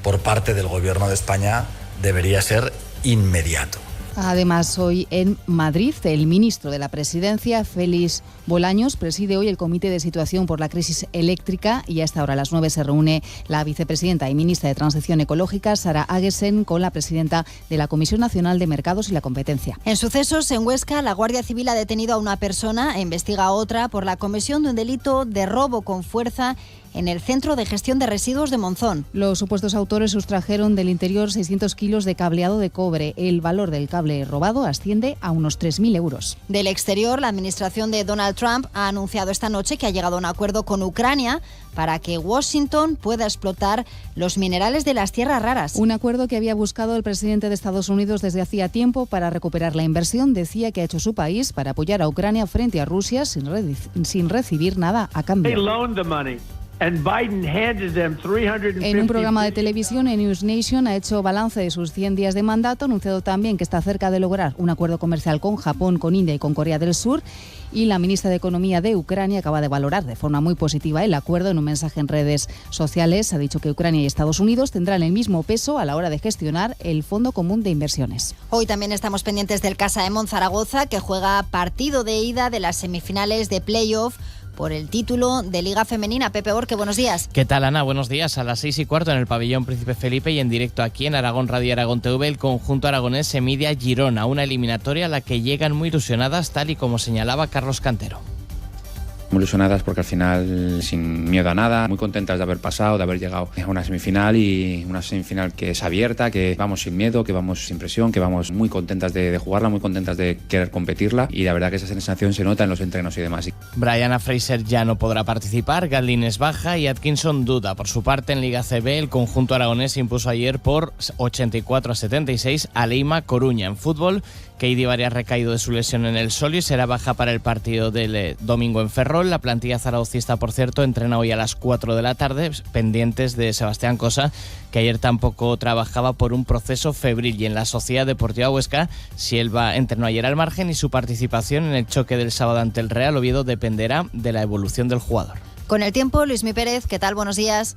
por parte del Gobierno de España debería ser inmediato. Además, hoy en Madrid, el ministro de la Presidencia, Félix Bolaños, preside hoy el Comité de Situación por la Crisis Eléctrica y a esta hora, a las 9, se reúne la vicepresidenta y ministra de Transición Ecológica, Sara Agesen, con la presidenta de la Comisión Nacional de Mercados y la Competencia. En sucesos, en Huesca, la Guardia Civil ha detenido a una persona e investiga a otra por la comisión de un delito de robo con fuerza en el Centro de Gestión de Residuos de Monzón. Los supuestos autores sustrajeron del interior 600 kilos de cableado de cobre. El valor del cable robado asciende a unos 3.000 euros. Del exterior, la administración de Donald Trump ha anunciado esta noche que ha llegado a un acuerdo con Ucrania para que Washington pueda explotar los minerales de las tierras raras. Un acuerdo que había buscado el presidente de Estados Unidos desde hacía tiempo para recuperar la inversión, decía, que ha hecho su país para apoyar a Ucrania frente a Rusia sin recibir nada a cambio. En un programa de televisión, en News Nation, ha hecho balance de sus 100 días de mandato, ha anunciado también que está cerca de lograr un acuerdo comercial con Japón, con India y con Corea del Sur, y la ministra de Economía de Ucrania acaba de valorar de forma muy positiva el acuerdo. En un mensaje en redes sociales ha dicho que Ucrania y Estados Unidos tendrán el mismo peso a la hora de gestionar el Fondo Común de Inversiones. Hoy también estamos pendientes del Casa de Zaragoza, que juega partido de ida de las semifinales de playoff por el título de Liga Femenina. Pepe Borque, buenos días. ¿Qué tal, Ana? Buenos días. A las 6:15 en el pabellón Príncipe Felipe y en directo aquí en Aragón Radio y Aragón TV, el conjunto aragonés se mide a Girona, una eliminatoria a la que llegan muy ilusionadas, tal y como señalaba Carlos Cantero. Muy ilusionadas porque al final sin miedo a nada, muy contentas de haber pasado, de haber llegado a una semifinal, y una semifinal que es abierta, que vamos sin miedo, que vamos sin presión, que vamos muy contentas de jugarla, muy contentas de querer competirla, y la verdad que esa sensación se nota en los entrenos y demás. Brianna Fraser ya no podrá participar, Gatlin es baja y Atkinson duda. Por su parte, en Liga CB, el conjunto aragonés impuso ayer por 84-76 a Leima Coruña. En fútbol, Keidi Vari ha recaído de su lesión en el Sol y será baja para el partido del domingo en Ferrol. La plantilla zaragocista, por cierto, entrena hoy a las 4 de la tarde, pendientes de Sebastián Cosa, que ayer tampoco trabajaba por un proceso febril. Y en la Sociedad Deportiva Huesca, Sielva entrenó ayer al margen y su participación en el choque del sábado ante el Real Oviedo dependerá de la evolución del jugador. Con el tiempo, Luismi Pérez, ¿qué tal? Buenos días.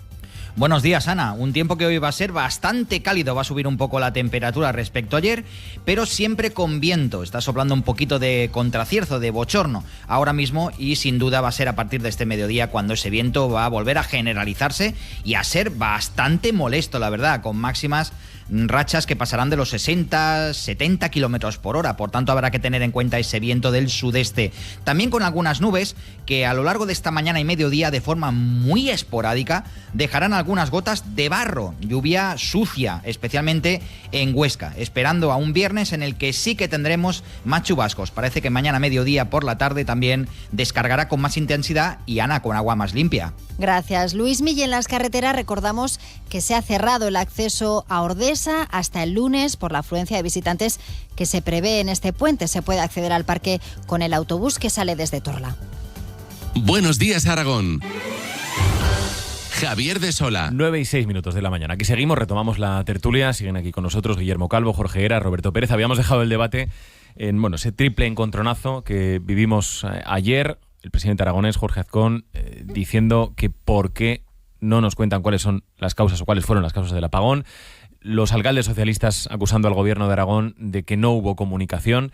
Buenos días, Ana. Un tiempo que hoy va a ser bastante cálido, va a subir un poco la temperatura respecto a ayer, pero siempre con viento. Está soplando un poquito de contracierzo, de bochorno ahora mismo, y sin duda va a ser a partir de este mediodía cuando ese viento va a volver a generalizarse y a ser bastante molesto, la verdad, con máximas rachas que pasarán de los 60-70 kilómetros por hora. Por tanto, habrá que tener en cuenta ese viento del sudeste. También con algunas nubes que a lo largo de esta mañana y mediodía, de forma muy esporádica, dejarán algunas gotas de barro, lluvia sucia, especialmente en Huesca, esperando a un viernes en el que sí que tendremos más chubascos. Parece que mañana mediodía por la tarde también descargará con más intensidad y, Ana, con agua más limpia. Gracias, Luismi. Y en las carreteras recordamos que se ha cerrado el acceso a Ordesa hasta el lunes por la afluencia de visitantes que se prevé en este puente. Se puede acceder al parque con el autobús que sale desde Torla. Buenos días, Aragón. Javier de Sola. 9:06 de la mañana. Aquí seguimos, retomamos la tertulia. Siguen aquí con nosotros Guillermo Calvo, Jorge Heras, Roberto Pérez. Habíamos dejado el debate en ese triple encontronazo que vivimos ayer. El presidente aragonés, Jorge Azcón, diciendo que por qué no nos cuentan cuáles son las causas o cuáles fueron las causas del apagón. Los alcaldes socialistas acusando al gobierno de Aragón de que no hubo comunicación.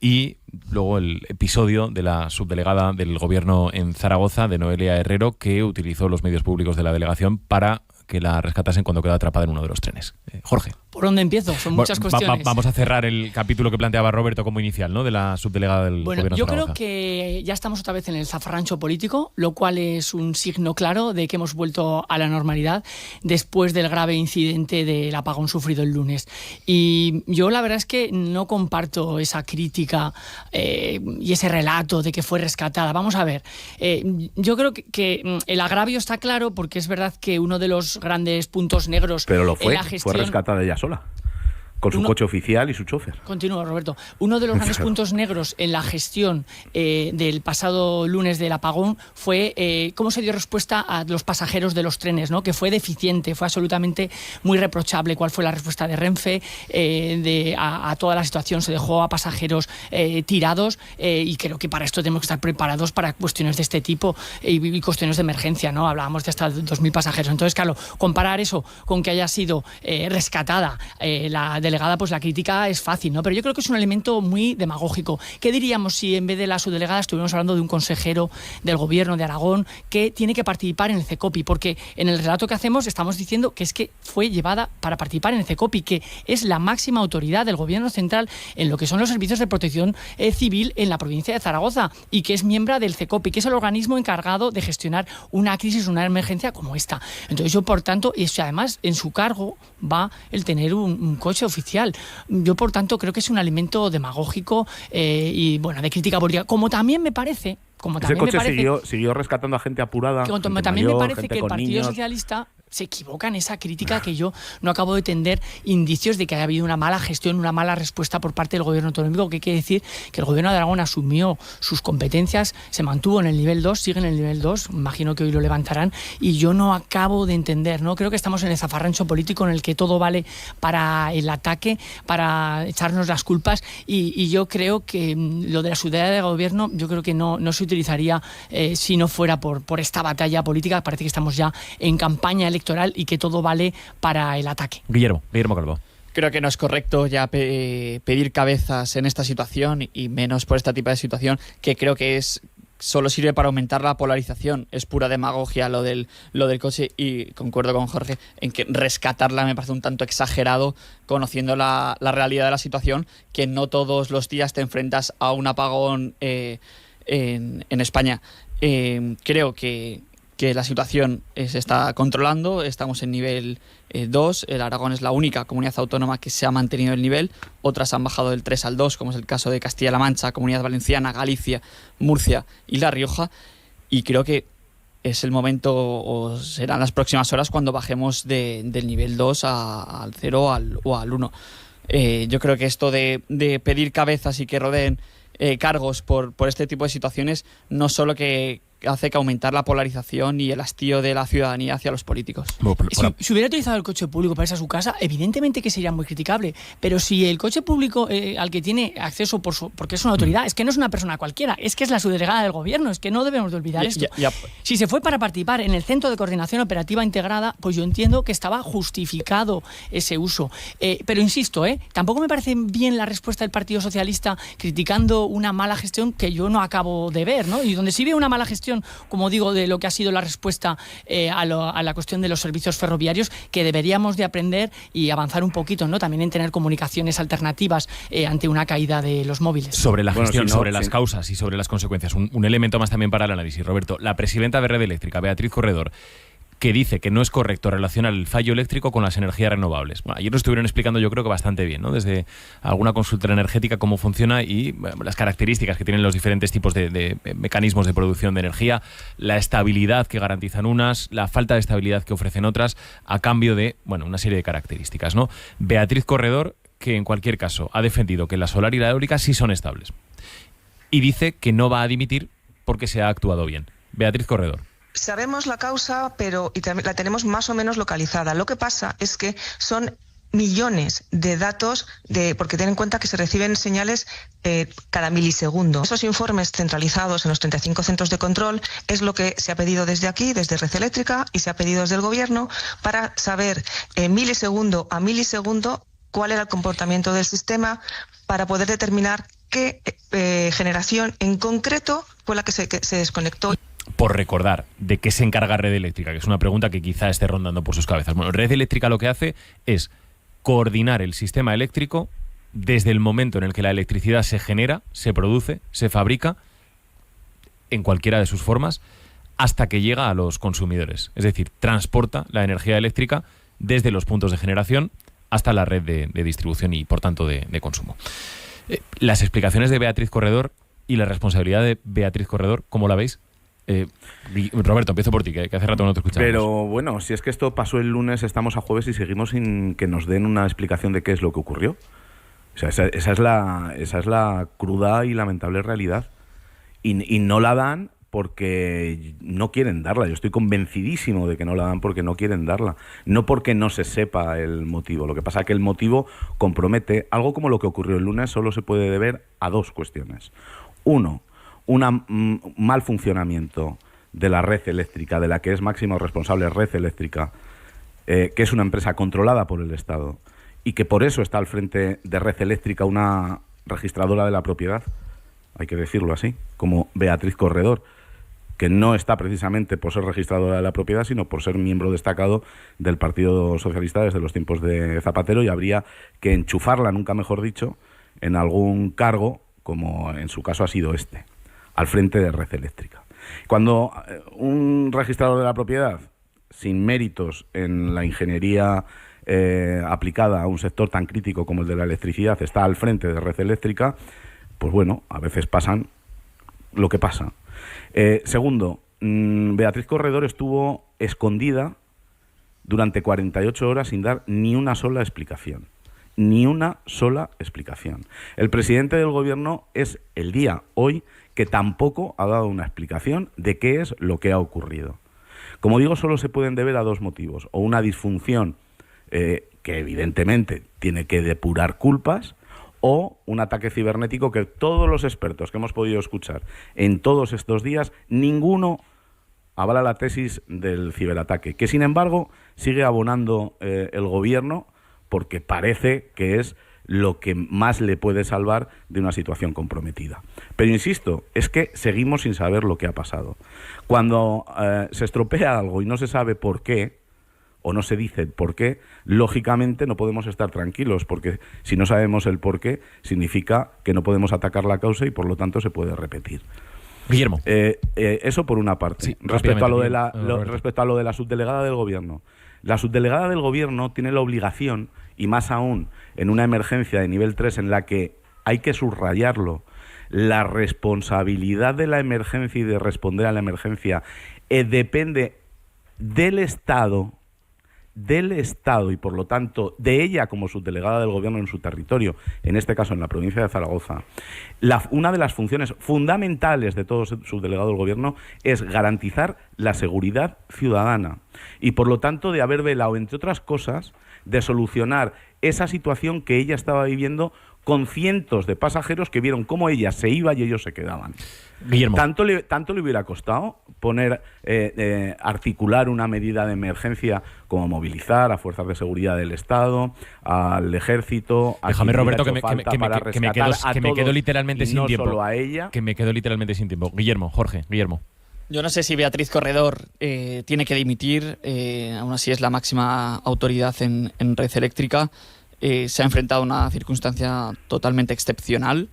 Y luego el episodio de la subdelegada del gobierno en Zaragoza, de Noelia Herrero, que utilizó los medios públicos de la delegación para que la rescatasen cuando quedó atrapada en uno de los trenes. Jorge. ¿Por dónde empiezo? Son muchas cuestiones. Vamos a cerrar el capítulo que planteaba Roberto como inicial, ¿no? De la subdelegada del gobierno de Zaragoza. Yo creo que ya estamos otra vez en el zafarrancho político, lo cual es un signo claro de que hemos vuelto a la normalidad después del grave incidente del apagón sufrido el lunes. Y yo la verdad es que no comparto esa crítica y ese relato de que fue rescatada. Vamos a ver, yo creo que el agravio está claro porque es verdad que uno de los grandes puntos negros pero lo fue, en la gestión... fue rescatada ella sola, con su coche oficial y su chofer. Continúo, Roberto. Uno de los grandes puntos negros en la gestión del pasado lunes del apagón fue cómo se dio respuesta a los pasajeros de los trenes, ¿no? Que fue deficiente, fue absolutamente muy reprochable. ¿Cuál fue la respuesta de Renfe a toda la situación? Se dejó a pasajeros tirados y creo que para esto tenemos que estar preparados para cuestiones de este tipo y cuestiones de emergencia, ¿no? Hablábamos de hasta 2.000 pasajeros. Entonces, claro, comparar eso con que haya sido rescatada la delegada, pues la crítica es fácil, ¿no? Pero yo creo que es un elemento muy demagógico. ¿Qué diríamos si en vez de la subdelegada estuviéramos hablando de un consejero del gobierno de Aragón que tiene que participar en el CECOPI? Porque en el relato que hacemos estamos diciendo que es que fue llevada para participar en el CECOPI, que es la máxima autoridad del gobierno central en lo que son los servicios de protección civil en la provincia de Zaragoza y que es miembro del CECOPI, que es el organismo encargado de gestionar una crisis, una emergencia como esta. Entonces yo, por tanto, y además en su cargo va el tener un coche oficial. Yo, por tanto, creo que es un elemento demagógico y, bueno, de crítica política. Como también me parece... Ese coche siguió rescatando a gente apurada. También me parece que el Partido Socialista se equivoca en esa crítica que yo no acabo de entender indicios de que haya habido una mala gestión, una mala respuesta por parte del gobierno autonómico, que quiere decir que el gobierno de Aragón asumió sus competencias, se mantuvo en el nivel 2, sigue en el nivel 2, imagino que hoy lo levantarán, y yo no acabo de entender, ¿no? Creo que estamos en el zafarrancho político en el que todo vale para el ataque, para echarnos las culpas, y yo creo que lo de la subdelegada de gobierno, yo creo que no se utilizaría si no fuera por esta batalla política. Parece que estamos ya en campaña electoral y que todo vale para el ataque. Guillermo Calvo. Creo que no es correcto ya pedir cabezas en esta situación y menos por este tipo de situación, que creo que solo sirve para aumentar la polarización. Es pura demagogia lo del coche, y concuerdo con Jorge en que rescatarla me parece un tanto exagerado, conociendo la realidad de la situación, que no todos los días te enfrentas a un apagón en España. Creo que la situación se está controlando, estamos en nivel 2, el Aragón es la única comunidad autónoma que se ha mantenido el nivel, otras han bajado del 3 al 2, como es el caso de Castilla-La Mancha, Comunidad Valenciana, Galicia, Murcia y La Rioja, y creo que es el momento, o serán las próximas horas, cuando bajemos del nivel 2 al 0 o al 1. Yo creo que esto de pedir cabezas y que rodeen cargos por este tipo de situaciones no solo que hace que aumentar la polarización y el hastío de la ciudadanía hacia los políticos. Si hubiera utilizado el coche público para irse a su casa, evidentemente que sería muy criticable, pero si el coche público al que tiene acceso porque es una autoridad, es que no es una persona cualquiera, es que es la subdelegada del gobierno, es que no debemos de olvidar esto. Si se fue para participar en el Centro de Coordinación Operativa Integrada, pues yo entiendo que estaba justificado ese uso. Pero insisto, tampoco me parece bien la respuesta del Partido Socialista criticando una mala gestión que yo no acabo de ver, ¿no? Y donde sí veo una mala gestión, como digo, de lo que ha sido la respuesta a la cuestión de los servicios ferroviarios, que deberíamos de aprender y avanzar un poquito, ¿no? También en tener comunicaciones alternativas ante una caída de los móviles. Sobre la gestión, sobre las causas y sobre las consecuencias. Un elemento más también para el análisis, Roberto. La presidenta de Red Eléctrica, Beatriz Corredor, que dice que no es correcto relacionar el fallo eléctrico con las energías renovables. Bueno, ayer lo estuvieron explicando yo creo que bastante bien, ¿no? Desde alguna consultora energética cómo funciona y las características que tienen los diferentes tipos de mecanismos de producción de energía, la estabilidad que garantizan unas, la falta de estabilidad que ofrecen otras, a cambio de, una serie de características, ¿no? Beatriz Corredor, que en cualquier caso ha defendido que la solar y la eólica sí son estables. Y dice que no va a dimitir porque se ha actuado bien. Beatriz Corredor. Sabemos la causa, pero la tenemos más o menos localizada. Lo que pasa es que son millones de datos, porque ten en cuenta que se reciben señales cada milisegundo. Esos informes centralizados en los 35 centros de control es lo que se ha pedido desde aquí, desde Red Eléctrica, y se ha pedido desde el Gobierno para saber milisegundo a milisegundo cuál era el comportamiento del sistema para poder determinar qué generación en concreto fue la que se desconectó. Por recordar, ¿de qué se encarga Red Eléctrica? Que es una pregunta que quizá esté rondando por sus cabezas. Bueno, Red Eléctrica lo que hace es coordinar el sistema eléctrico desde el momento en el que la electricidad se genera, se produce, se fabrica, en cualquiera de sus formas, hasta que llega a los consumidores. Es decir, transporta la energía eléctrica desde los puntos de generación hasta la red de distribución y, por tanto, de consumo. Las explicaciones de Beatriz Corredor y la responsabilidad de Beatriz Corredor, ¿cómo la veis? Roberto, empiezo por ti, que hace rato no te escuchamos. Pero bueno, si es que esto pasó el lunes, estamos a jueves y seguimos sin que nos den una explicación de qué es lo que ocurrió. O sea, esa es la cruda y lamentable realidad. Y no la dan porque no quieren darla. Yo estoy convencidísimo de que no la dan porque no quieren darla. No porque no se sepa el motivo. Lo que pasa es que el motivo compromete. Algo como lo que ocurrió el lunes solo se puede deber a dos cuestiones. Uno, un mal funcionamiento de la red eléctrica, de la que es máximo responsable Red Eléctrica, que es una empresa controlada por el Estado y que por eso está al frente de Red Eléctrica una registradora de la propiedad, hay que decirlo así, como Beatriz Corredor, que no está precisamente por ser registradora de la propiedad, sino por ser miembro destacado del Partido Socialista desde los tiempos de Zapatero, y habría que enchufarla, nunca mejor dicho, en algún cargo, como en su caso ha sido este, al frente de Red Eléctrica. Cuando un registrador de la propiedad, sin méritos en la ingeniería aplicada a un sector tan crítico como el de la electricidad, está al frente de Red Eléctrica, pues bueno, a veces pasan lo que pasa. Segundo, Beatriz Corredor estuvo escondida durante 48 horas sin dar ni una sola explicación. Ni una sola explicación. El presidente del Gobierno es el día hoy que tampoco ha dado una explicación de qué es lo que ha ocurrido. Como digo, solo se pueden deber a dos motivos. O una disfunción que evidentemente tiene que depurar culpas, o un ataque cibernético que todos los expertos que hemos podido escuchar en todos estos días, ninguno avala la tesis del ciberataque, que sin embargo sigue abonando el Gobierno, porque parece que es lo que más le puede salvar de una situación comprometida. Pero insisto, es que seguimos sin saber lo que ha pasado. Cuando se estropea algo y no se sabe por qué, o no se dice por qué, lógicamente no podemos estar tranquilos, porque si no sabemos el por qué, significa que no podemos atacar la causa y por lo tanto se puede repetir. Guillermo. Eso por una parte. Sí, respecto a lo de la subdelegada del Gobierno. La subdelegada del Gobierno tiene la obligación, y más aún en una emergencia de nivel 3 en la que hay que subrayarlo, la responsabilidad de la emergencia y de responder a la emergencia depende del Estado, del Estado y, por lo tanto, de ella como subdelegada del Gobierno en su territorio, en este caso en la provincia de Zaragoza, una de las funciones fundamentales de todo subdelegado del Gobierno es garantizar la seguridad ciudadana y, por lo tanto, de haber velado, entre otras cosas, de solucionar esa situación que ella estaba viviendo con cientos de pasajeros que vieron cómo ella se iba y ellos se quedaban. Guillermo. Tanto le hubiera costado articular una medida de emergencia como movilizar a fuerzas de seguridad del Estado, al ejército. Déjame, Roberto, que me quedo literalmente sin tiempo. No solo a ella. Que me quedo literalmente sin tiempo. Guillermo. Yo no sé si Beatriz Corredor tiene que dimitir, aún así es la máxima autoridad en red eléctrica. Se ha enfrentado a una circunstancia totalmente excepcional.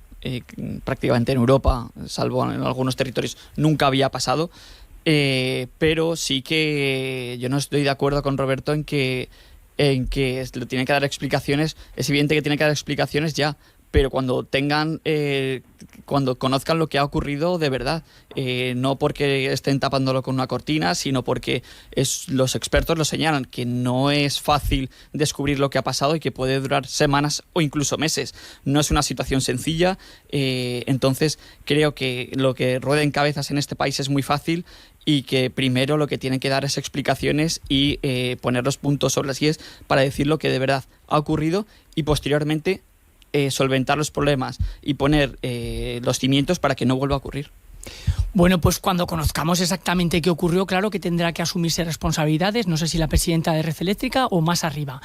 Prácticamente en Europa, salvo en algunos territorios, nunca había pasado. Pero sí que yo no estoy de acuerdo con Roberto en que le tiene que dar explicaciones. Es evidente que tiene que dar explicaciones ya, pero cuando conozcan lo que ha ocurrido de verdad, no porque estén tapándolo con una cortina, sino porque los expertos lo señalan, que no es fácil descubrir lo que ha pasado y que puede durar semanas o incluso meses. No es una situación sencilla, entonces creo que lo que rueda en cabezas en este país es muy fácil y que primero lo que tienen que dar es explicaciones y poner los puntos sobre las IES para decir lo que de verdad ha ocurrido y posteriormente solventar los problemas y poner los cimientos para que no vuelva a ocurrir. Bueno, pues cuando conozcamos exactamente qué ocurrió, claro que tendrá que asumirse responsabilidades, no sé si la presidenta de Red Eléctrica o más arriba,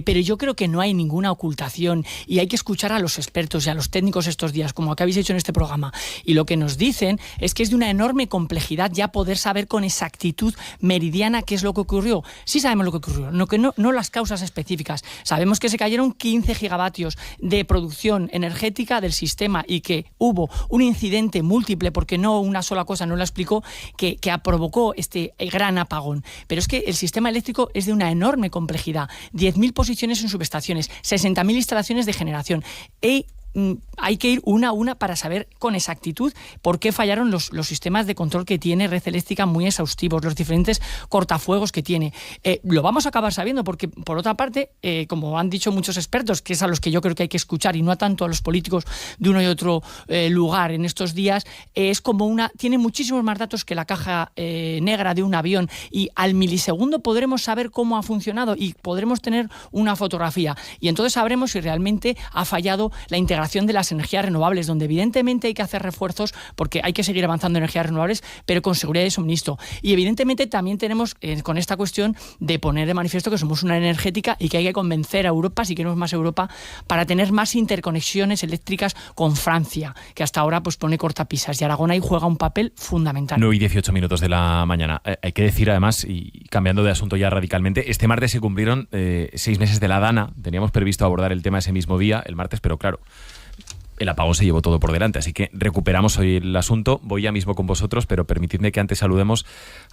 pero yo creo que no hay ninguna ocultación y hay que escuchar a los expertos y a los técnicos estos días, como habéis hecho en este programa, y lo que nos dicen es que es de una enorme complejidad ya poder saber con exactitud meridiana qué es lo que ocurrió. Sí sabemos lo que ocurrió, no las causas específicas. Sabemos que se cayeron 15 gigavatios de producción energética del sistema y que hubo un incidente múltiple, porque no una sola cosa, no la explicó, que provocó este gran apagón. Pero es que el sistema eléctrico es de una enorme complejidad. 10.000 posiciones en subestaciones, 60.000 instalaciones de generación. Hay que ir una a una para saber con exactitud por qué fallaron los sistemas de control que tiene Red Eléctrica, muy exhaustivos, los diferentes cortafuegos que tiene. Lo vamos a acabar sabiendo porque, por otra parte, como han dicho muchos expertos, que es a los que yo creo que hay que escuchar y no a tanto a los políticos de uno y otro lugar en estos días, es como tiene muchísimos más datos que la caja negra de un avión y al milisegundo podremos saber cómo ha funcionado y podremos tener una fotografía y entonces sabremos si realmente ha fallado la integración de las energías renovables, donde evidentemente hay que hacer refuerzos porque hay que seguir avanzando en energías renovables, pero con seguridad de suministro. Y evidentemente también tenemos con esta cuestión de poner de manifiesto que somos una energética y que hay que convencer a Europa, si queremos más Europa, para tener más interconexiones eléctricas con Francia, que hasta ahora pues pone cortapisas, y Aragón ahí juega un papel fundamental. 9:18 de la mañana. Hay que decir además, y cambiando de asunto ya radicalmente, este martes se cumplieron 6 meses de la Dana. Teníamos previsto abordar el tema ese mismo día, el martes, pero claro, el apagón se llevó todo por delante, así que recuperamos hoy el asunto. Voy ya mismo con vosotros, pero permitidme que antes saludemos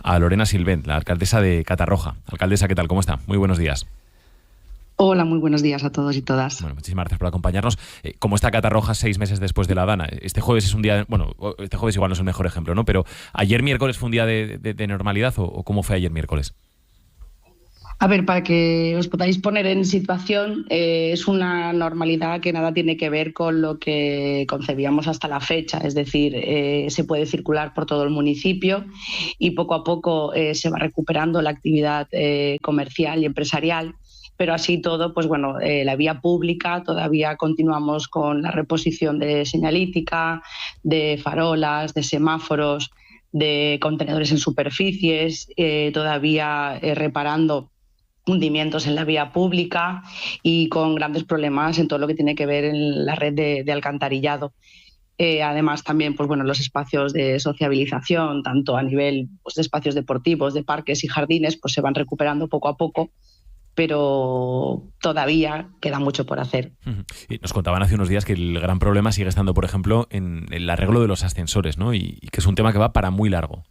a Lorena Silvent, la alcaldesa de Catarroja. Alcaldesa, ¿qué tal? ¿Cómo está? Muy buenos días. Hola, muy buenos días a todos y todas. Bueno, muchísimas gracias por acompañarnos. ¿Cómo está Catarroja 6 meses después de la Dana? Este jueves es un día, este jueves igual no es el mejor ejemplo, ¿no? Pero ¿ayer miércoles fue un día de normalidad o cómo fue ayer miércoles? A ver, para que os podáis poner en situación, es una normalidad que nada tiene que ver con lo que concebíamos hasta la fecha. Es decir, se puede circular por todo el municipio y poco a poco se va recuperando la actividad comercial y empresarial. Pero así todo, pues bueno, la vía pública todavía continuamos con la reposición de señalítica, de farolas, de semáforos, de contenedores en superficies, todavía reparando hundimientos en la vía pública y con grandes problemas en todo lo que tiene que ver en la red de alcantarillado. Además también pues bueno, los espacios de sociabilización, tanto a nivel pues, de espacios deportivos, de parques y jardines, pues se van recuperando poco a poco, pero todavía queda mucho por hacer. Y nos contaban hace unos días que el gran problema sigue estando, por ejemplo, en el arreglo de los ascensores, ¿no? Y que es un tema que va para muy largo.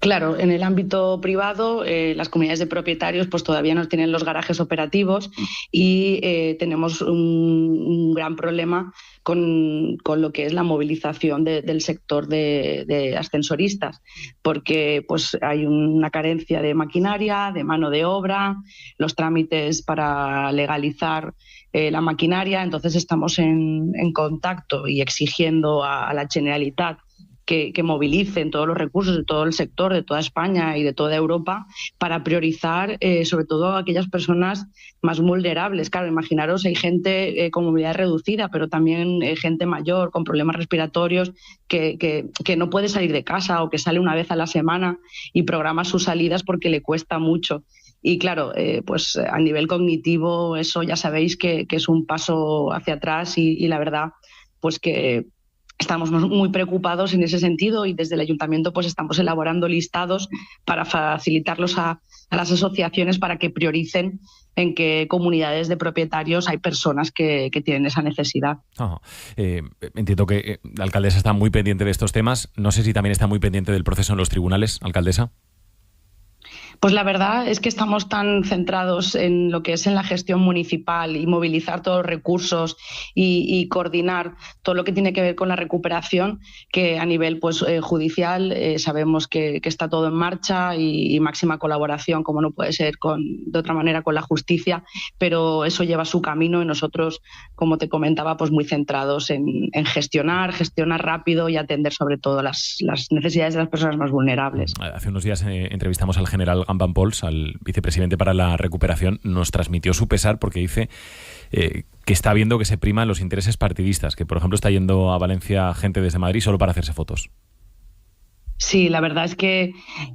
Claro, en el ámbito privado las comunidades de propietarios pues todavía no tienen los garajes operativos y tenemos un gran problema con lo que es la movilización del sector de ascensoristas, porque pues hay una carencia de maquinaria, de mano de obra, los trámites para legalizar la maquinaria. Entonces estamos en contacto y exigiendo a la Generalitat que movilicen todos los recursos de todo el sector, de toda España y de toda Europa, para priorizar sobre todo a aquellas personas más vulnerables. Claro, imaginaros, hay gente con movilidad reducida, pero también gente mayor con problemas respiratorios que no puede salir de casa o que sale una vez a la semana y programa sus salidas porque le cuesta mucho. Y claro, pues a nivel cognitivo eso ya sabéis que es un paso hacia atrás y la verdad pues que estamos muy preocupados en ese sentido y desde el ayuntamiento pues estamos elaborando listados para facilitarlos a las asociaciones para que prioricen en qué comunidades de propietarios hay personas que tienen esa necesidad. Entiendo que la alcaldesa está muy pendiente de estos temas. No sé si también está muy pendiente del proceso en los tribunales, alcaldesa. Pues la verdad es que estamos tan centrados en lo que es en la gestión municipal y movilizar todos los recursos y coordinar todo lo que tiene que ver con la recuperación, que a nivel pues judicial sabemos que está todo en marcha y máxima colaboración, como no puede ser de otra manera, con la justicia, pero eso lleva su camino y nosotros, como te comentaba, pues muy centrados en gestionar rápido y atender sobre todo las necesidades de las personas más vulnerables. Hace unos días entrevistamos al general Gamban Pols, al vicepresidente para la recuperación. Nos transmitió su pesar porque dice que está viendo que se priman los intereses partidistas, que por ejemplo está yendo a Valencia gente desde Madrid solo para hacerse fotos. Sí, la verdad es que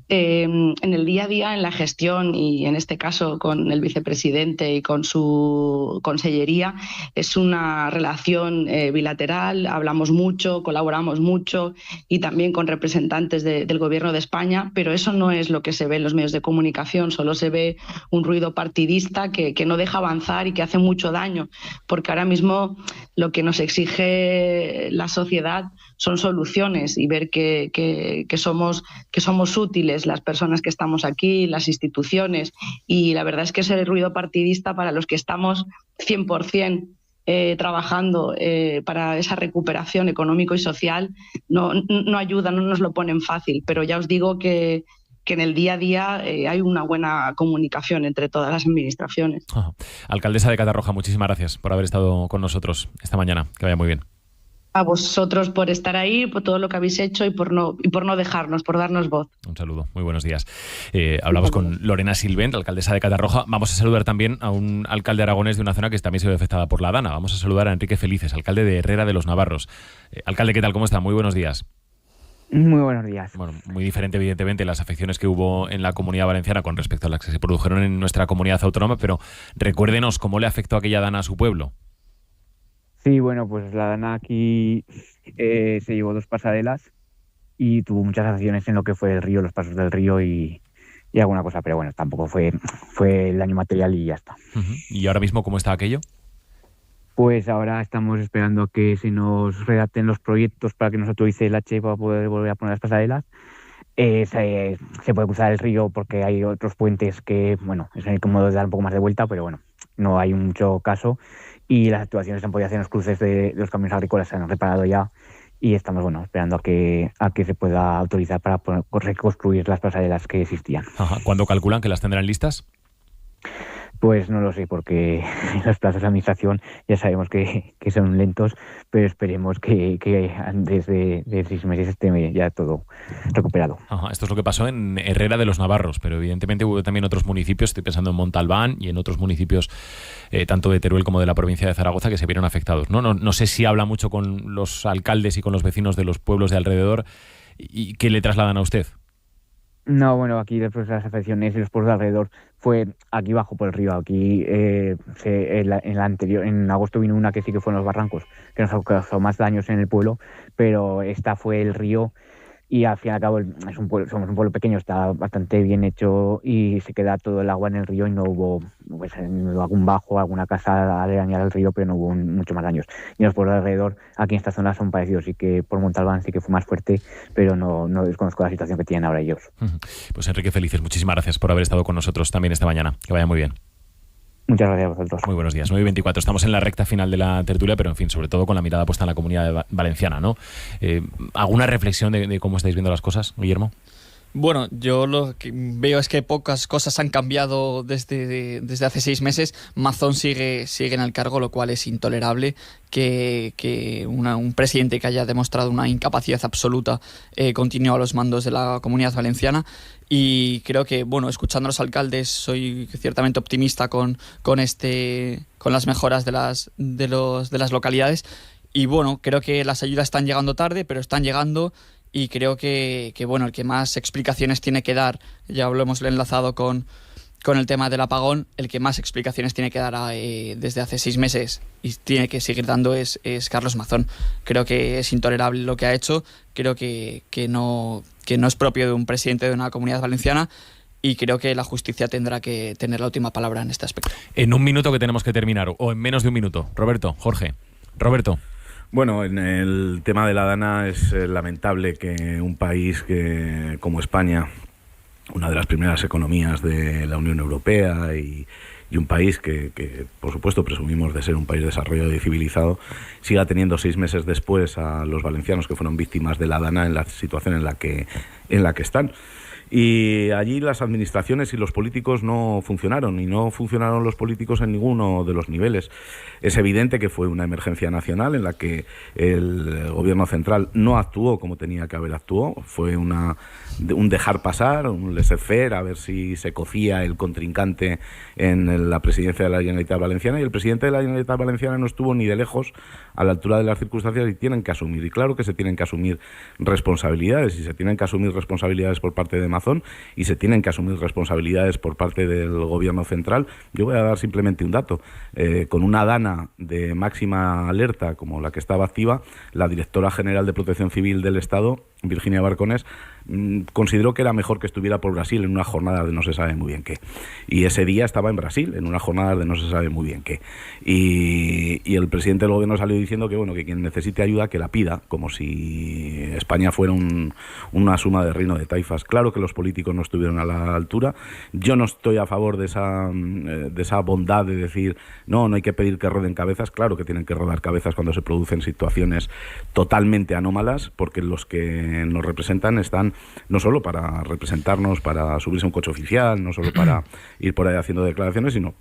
en el día a día, en la gestión y en este caso con el vicepresidente y con su consellería, es una relación bilateral, hablamos mucho, colaboramos mucho y también con representantes del Gobierno de España, pero eso no es lo que se ve en los medios de comunicación, solo se ve un ruido partidista que no deja avanzar y que hace mucho daño, porque ahora mismo lo que nos exige la sociedad son soluciones y ver que somos útiles las personas que estamos aquí, las instituciones, y la verdad es que ese ruido partidista para los que estamos 100% trabajando para esa recuperación económico y social no ayuda, no nos lo ponen fácil, pero ya os digo que en el día a día hay una buena comunicación entre todas las administraciones. Alcaldesa de Catarroja, muchísimas gracias por haber estado con nosotros esta mañana. Que vaya muy bien. A vosotros por estar ahí, por todo lo que habéis hecho y por no dejarnos, por darnos voz. Un saludo, muy buenos días. Hablamos con Lorena Silvent, alcaldesa de Catarroja. Vamos a saludar también a un alcalde aragonés de una zona que también se ve afectada por la dana. Vamos a saludar a Enrique Felices, alcalde de Herrera de los Navarros. Alcalde, ¿qué tal? ¿Cómo está? Muy buenos días. Muy buenos días. Bueno, muy diferente evidentemente las afecciones que hubo en la Comunidad Valenciana con respecto a las que se produjeron en nuestra comunidad autónoma, pero recuérdenos cómo le afectó aquella dana a su pueblo. Sí, bueno, pues la dana aquí se llevó 2 pasarelas y tuvo muchas afecciones en lo que fue el río, los pasos del río y alguna cosa, pero bueno, tampoco fue el daño material y ya está. ¿Y ahora mismo cómo está aquello? Pues ahora estamos esperando que se nos redacten los proyectos para que nos autorice el H para poder volver a poner las pasarelas. Se puede cruzar el río porque hay otros puentes que, bueno, es incómodo de dar un poco más de vuelta, pero bueno, no hay mucho caso. Y las actuaciones se han podido hacer en los cruces de los camiones agrícolas, se han reparado ya y estamos esperando a que se pueda autorizar para reconstruir las pasarelas que existían. ¿Cuándo calculan que las tendrán listas? Pues no lo sé, porque los plazos de administración ya sabemos que son lentos, pero esperemos que antes de 6 meses esté ya todo recuperado. Esto es lo que pasó en Herrera de los Navarros, pero evidentemente hubo también otros municipios, estoy pensando en Montalbán y en otros municipios tanto de Teruel como de la provincia de Zaragoza que se vieron afectados. No sé si habla mucho con los alcaldes y con los vecinos de los pueblos de alrededor y qué le trasladan a usted. No, bueno, aquí después de las afecciones y los pueblos de alrededor fue aquí bajo por el río. Aquí en agosto vino una que sí que fue en los barrancos, que nos causó más daños en el pueblo, pero esta fue el río y al fin y al cabo somos un pueblo pequeño, está bastante bien hecho y se queda todo el agua en el río y no hubo pues, algún bajo, alguna casa aledaña al río, pero no hubo mucho más daños. Y los pueblos alrededor, aquí en esta zona, son parecidos, sí que por Montalbán sí que fue más fuerte, pero no desconozco la situación que tienen ahora ellos. Pues Enrique Felices, muchísimas gracias por haber estado con nosotros también esta mañana. Que vaya muy bien. Muchas gracias a vosotros. Muy buenos días. 9:24. Estamos en la recta final de la tertulia, pero en fin, sobre todo con la mirada puesta en la Comunidad Valenciana, ¿no? ¿Alguna reflexión de cómo estáis viendo las cosas, Guillermo? Bueno, yo lo que veo es que pocas cosas han cambiado desde hace 6 meses. Mazón sigue en el cargo, lo cual es intolerable. Que un presidente que haya demostrado una incapacidad absoluta continúe a los mandos de la Comunidad Valenciana. Y creo que, bueno, escuchando a los alcaldes, soy ciertamente optimista con las mejoras de las localidades. Y bueno, creo que las ayudas están llegando tarde, pero están llegando. Y creo que bueno, el que más explicaciones tiene que dar, ya lo hemos enlazado con el tema del apagón, el que más explicaciones tiene que dar desde hace 6 meses y tiene que seguir dando es Carlos Mazón. Creo que es intolerable lo que ha hecho, creo que no es propio de un presidente de una comunidad valenciana, y creo que la justicia tendrá que tener la última palabra en este aspecto. En un minuto que tenemos que terminar, o en menos de un minuto. Roberto, Jorge. Roberto. Bueno, en el tema de la Dana es lamentable que un país como España, una de las primeras economías de la Unión Europea y un país que por supuesto presumimos de ser un país desarrollado y civilizado, siga teniendo 6 meses después a los valencianos que fueron víctimas de la Dana en la situación en la que están. Y allí las administraciones y los políticos no funcionaron, y no funcionaron los políticos en ninguno de los niveles. Es evidente que fue una emergencia nacional en la que el gobierno central no actuó como tenía que haber actuado. Fue un dejar pasar, un laissez-faire, a ver si se cocía el contrincante en la presidencia de la Generalitat Valenciana, y el presidente de la Generalitat Valenciana no estuvo ni de lejos a la altura de las circunstancias, y tienen que asumir. Y claro que se tienen que asumir responsabilidades, y se tienen que asumir responsabilidades por parte de Mazón, y se tienen que asumir responsabilidades por parte del gobierno central. Yo voy a dar simplemente un dato. Con una Dana de máxima alerta como la que estaba activa, la directora general de Protección Civil del Estado, Virginia Barconés, consideró que era mejor que estuviera por Brasil en una jornada de no se sabe muy bien qué. Y ese día estaba en Brasil, en una jornada de no se sabe muy bien qué. Y el presidente del gobierno salió diciendo que bueno, que quien necesite ayuda que la pida, como si España fuera una suma de reino de taifas. Claro que los políticos no estuvieron a la altura. Yo no estoy a favor de esa bondad de decir no hay que pedir que roden cabezas. Claro que tienen que rodar cabezas cuando se producen situaciones totalmente anómalas, porque los que nos representan están no solo para representarnos, para subirse a un coche oficial, no solo para ir por ahí haciendo declaraciones, sino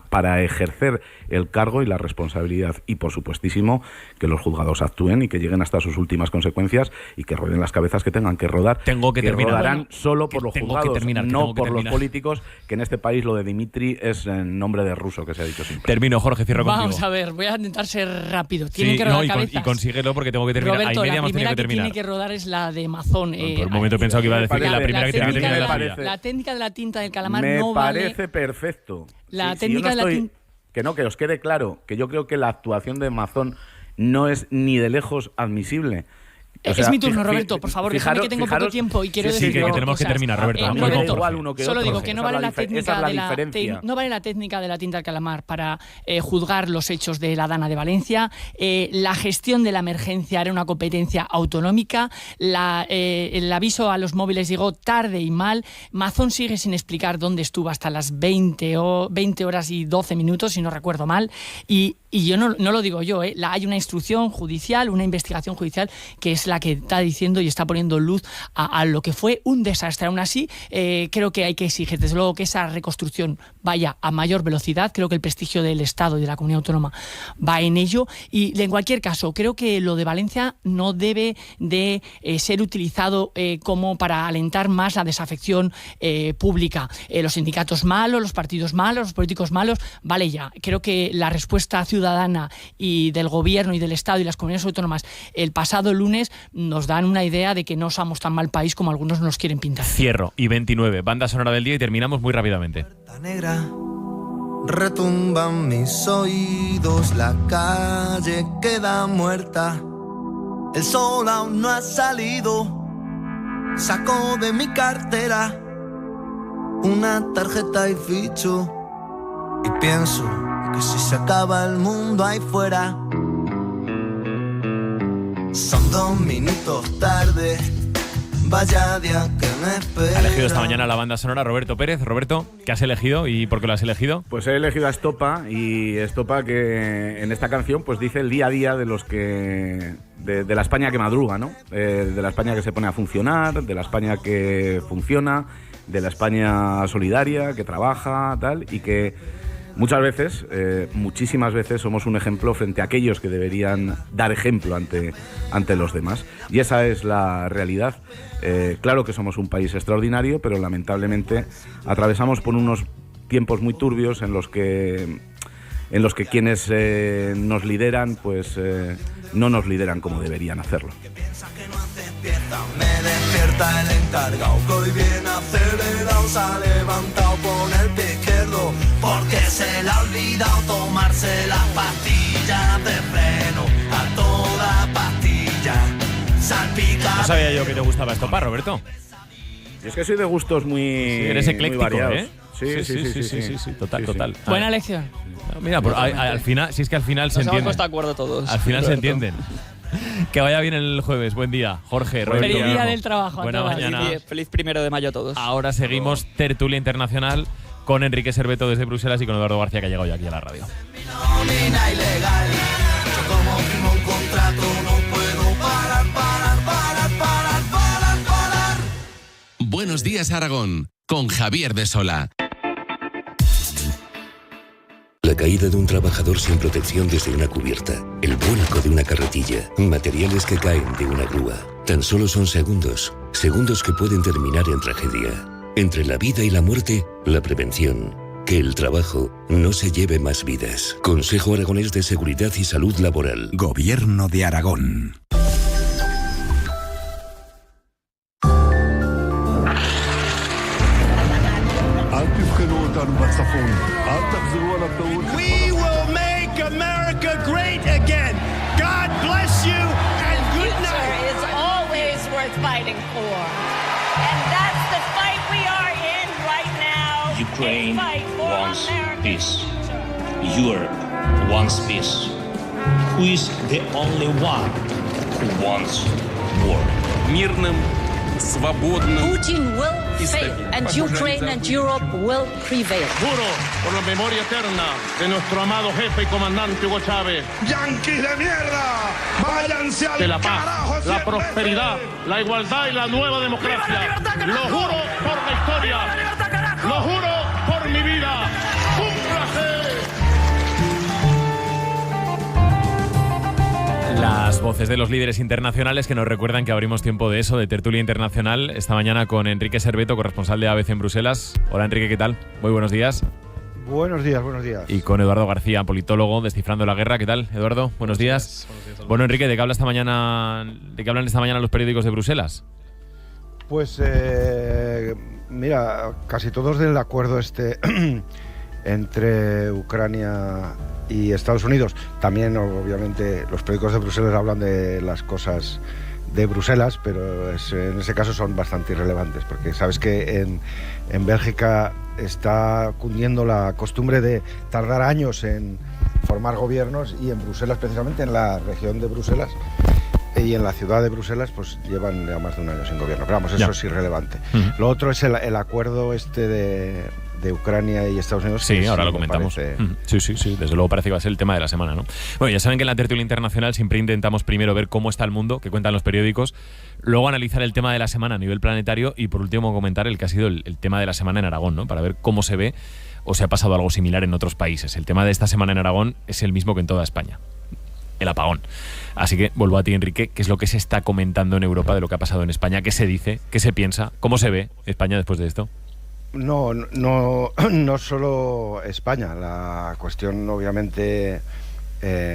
para ejercer el cargo y la responsabilidad. Y por supuestísimo que los juzgados actúen y que lleguen hasta sus últimas consecuencias y que rueden las cabezas que tengan que rodar. Tengo que terminar. Rodarán solo por los juzgados, no por los políticos, que en este país lo de Dimitri es en nombre de ruso, que se ha dicho siempre. Termino, Jorge, cierro contigo. Vamos a ver, voy a intentar ser rápido. Tienen que rodar cabezas. Y consíguelo, porque tengo que terminar. Roberto, la primera que tiene que rodar es la de Mazón. Por un momento he pensado que iba a decir que la primera que tiene que terminar es la La técnica de la tinta del calamar me no vale. parece perfecto. La técnica de la tinta... Que os quede claro que yo creo que la actuación de Mazón no es ni de lejos admisible. Es mi turno, Roberto, por favor, déjame que tengo poco tiempo y quiero decir que tenemos que terminar, Roberto. Solo digo que no vale la técnica de la tinta al calamar para juzgar los hechos de la Dana de Valencia. La gestión de la emergencia era una competencia autonómica. El aviso a los móviles llegó tarde y mal. Mazón sigue sin explicar dónde estuvo hasta las 20 horas y 12 minutos, si no recuerdo mal. Y yo no lo digo yo, hay una instrucción judicial, una investigación judicial que es la que está diciendo y está poniendo luz a lo que fue un desastre. Aún así, creo que hay que exigir, desde luego, que esa reconstrucción vaya a mayor velocidad. Creo que el prestigio del Estado y de la comunidad autónoma va en ello. Y en cualquier caso, creo que lo de Valencia no debe de ser utilizado como para alentar más la desafección pública. Los sindicatos malos, los partidos malos, los políticos malos, vale ya. Creo que la respuesta ciudadana y del gobierno y del Estado y las comunidades autónomas el pasado lunes nos dan una idea de que no somos tan mal país como algunos nos quieren pintar. Cierro. Y 29, banda sonora del día, y terminamos muy rápidamente. Negra, retumban mis oídos, la calle queda muerta, el sol aún no ha salido, saco de mi cartera una tarjeta y ficho y pienso que si se acaba el mundo ahí fuera son 2 minutos tarde. Vaya día que me espera. Ha elegido esta mañana la banda sonora Roberto Pérez. Roberto, ¿qué has elegido y por qué lo has elegido? Pues he elegido a Estopa, y Estopa que en esta canción pues dice el día a día de los que de la España que madruga, ¿no? De la España que se pone a funcionar, de la España que funciona, de la España solidaria, que trabaja, tal, y que muchas veces, muchísimas veces, somos un ejemplo frente a aquellos que deberían dar ejemplo ante los demás. Y esa es la realidad. Claro que somos un país extraordinario, pero lamentablemente atravesamos por unos tiempos muy turbios en los que quienes nos lideran, pues no nos lideran como deberían hacerlo. Me despierta el encargado que hoy viene acelerado, se ha levantado con el pie izquierdo porque se le ha olvidado tomarse las pastillas de freno a toda pastilla salpica. No sabía yo que te gustaba Estopa, Roberto. Y es que soy de gustos muy, eres ecléctico, muy variados. ¿eh? Sí, total. Buena lección. Mira, al final, si es que al final se entienden. Nos hemos puesto de acuerdo todos. Al final se entienden. Que vaya bien el jueves. Buen día, Jorge, Roberto. Feliz día del trabajo. Buena mañana. Feliz 1 de mayo a todos. Ahora seguimos tertulia internacional con Enrique Serveto desde Bruselas y con Eduardo García, que ha llegado ya aquí a la radio. Buenos días, Aragón, con Javier de Sola. La caída de un trabajador sin protección desde una cubierta, el vuelco de una carretilla, materiales que caen de una grúa. Tan solo son segundos que pueden terminar en tragedia. Entre la vida y la muerte, la prevención. Que el trabajo no se lleve más vidas. Consejo Aragonés de Seguridad y Salud Laboral. Gobierno de Aragón. We will make America great again. God bless you and good night. Is always worth fighting for. And that's the fight we are in right now. Ukraine wants peace. Europe wants peace. Who is the only one who wants war? Мирным, свободным. Putin will fail and Ukraine and Europe will prevail. Juro por la memoria eterna de nuestro amado jefe y comandante Hugo Chávez. ¡Yanquis de mierda! ¡Váyanse al De la carajo paz, la siempre! prosperidad, la igualdad y la nueva democracia. Lo juro por la historia. Lo juro por mi vida. ¡Cúmplase! Las voces de los líderes internacionales que nos recuerdan que abrimos tiempo de eso, de tertulia internacional, esta mañana con Enrique Serveto, corresponsal de ABC en Bruselas. Hola Enrique, ¿qué tal? Muy buenos días. Buenos días. Y con Eduardo García, politólogo, descifrando la guerra. ¿Qué tal, Eduardo? Buenos días. Bueno, Enrique, ¿de qué hablan esta mañana los periódicos de Bruselas? Pues mira, casi todos del acuerdo entre Ucrania y Estados Unidos. También, obviamente, los periódicos de Bruselas hablan de las cosas de Bruselas, pero en ese caso son bastante irrelevantes, porque sabes que en Bélgica está cundiendo la costumbre de tardar años en formar gobiernos, y en Bruselas, precisamente en la región de Bruselas y en la ciudad de Bruselas, pues llevan ya más de un año sin gobierno. Pero vamos, eso es irrelevante. Lo otro es el acuerdo de Ucrania y Estados Unidos. Sí, ahora lo comentamos. Sí, desde luego parece que va a ser el tema de la semana, ¿no? Bueno, ya saben que en la tertulia internacional siempre intentamos primero ver cómo está el mundo, qué cuentan los periódicos, luego analizar el tema de la semana a nivel planetario y por último comentar el que ha sido el tema de la semana en Aragón, ¿no? Para ver cómo se ve o se ha pasado algo similar en otros países. El tema de esta semana en Aragón es el mismo que en toda España. El apagón. Así que vuelvo a ti, Enrique. ¿Qué es lo que se está comentando en Europa de lo que ha pasado en España? ¿Qué se dice? ¿Qué se piensa? ¿Cómo se ve España después de esto? No solo España. La cuestión, obviamente,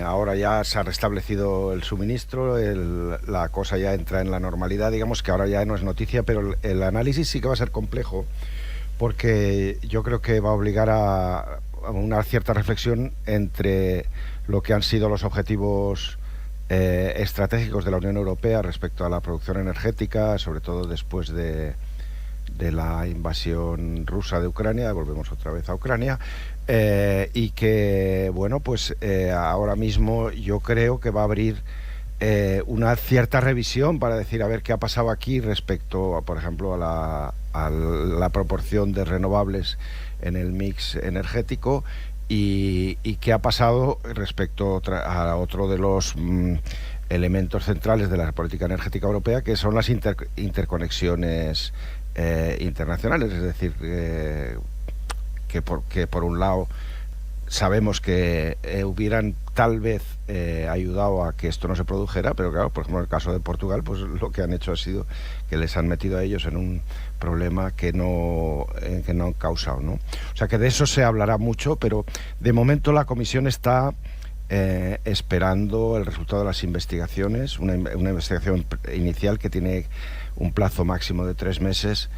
ahora ya se ha restablecido el suministro, la cosa ya entra en la normalidad, digamos que ahora ya no es noticia, pero el análisis sí que va a ser complejo, porque yo creo que va a obligar a una cierta reflexión entre lo que han sido los objetivos estratégicos de la Unión Europea respecto a la producción energética, sobre todo después de la invasión rusa de Ucrania. Volvemos otra vez a Ucrania, y que, bueno, pues ahora mismo yo creo que va a abrir una cierta revisión para decir a ver qué ha pasado aquí respecto, por ejemplo, a la proporción de renovables en el mix energético, y qué ha pasado respecto a otro de los elementos centrales de la política energética europea, que son las interconexiones internacionales. Es decir, que por un lado sabemos que hubieran tal vez ayudado a que esto no se produjera, pero claro, por ejemplo, en el caso de Portugal, pues lo que han hecho ha sido que les han metido a ellos en un problema que no han causado, ¿no? O sea que de eso se hablará mucho, pero de momento la Comisión está esperando el resultado de las investigaciones, una investigación inicial que tiene un plazo máximo de 3 meses.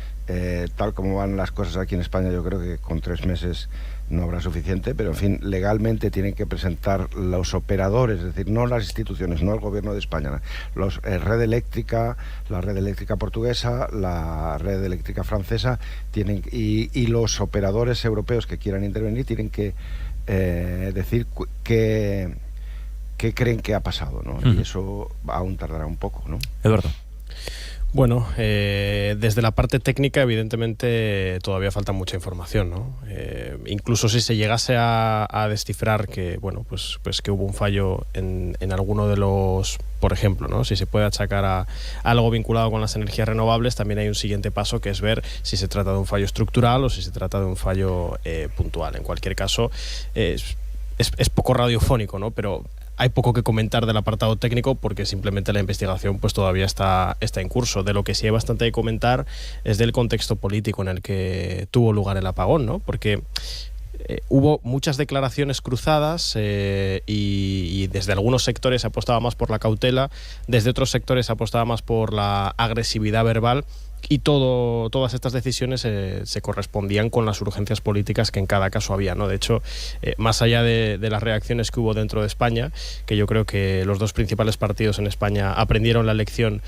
Tal como van las cosas aquí en España, yo creo que con 3 meses no habrá suficiente, pero en fin, legalmente tienen que presentar los operadores, es decir, no las instituciones, no el gobierno de España, la red eléctrica portuguesa, la red eléctrica francesa, y los operadores europeos que quieran intervenir tienen que decir qué creen que ha pasado, ¿no? Y eso aún tardará un poco, ¿no? Eduardo. Bueno, desde la parte técnica, evidentemente, todavía falta mucha información, ¿no? Incluso si se llegase a descifrar que, bueno, pues que hubo un fallo en alguno de los, por ejemplo, ¿no? Si se puede achacar a algo vinculado con las energías renovables, también hay un siguiente paso, que es ver si se trata de un fallo estructural o si se trata de un fallo puntual. En cualquier caso, es poco radiofónico, ¿no? Pero hay poco que comentar del apartado técnico porque simplemente la investigación pues todavía está en curso. De lo que sí hay bastante que comentar es del contexto político en el que tuvo lugar el apagón, ¿no? Porque hubo muchas declaraciones cruzadas y desde algunos sectores se apostaba más por la cautela, desde otros sectores se apostaba más por la agresividad verbal, y todas estas decisiones se correspondían con las urgencias políticas que en cada caso había, ¿no? De hecho, más allá de las reacciones que hubo dentro de España, que yo creo que los dos principales partidos en España aprendieron la lección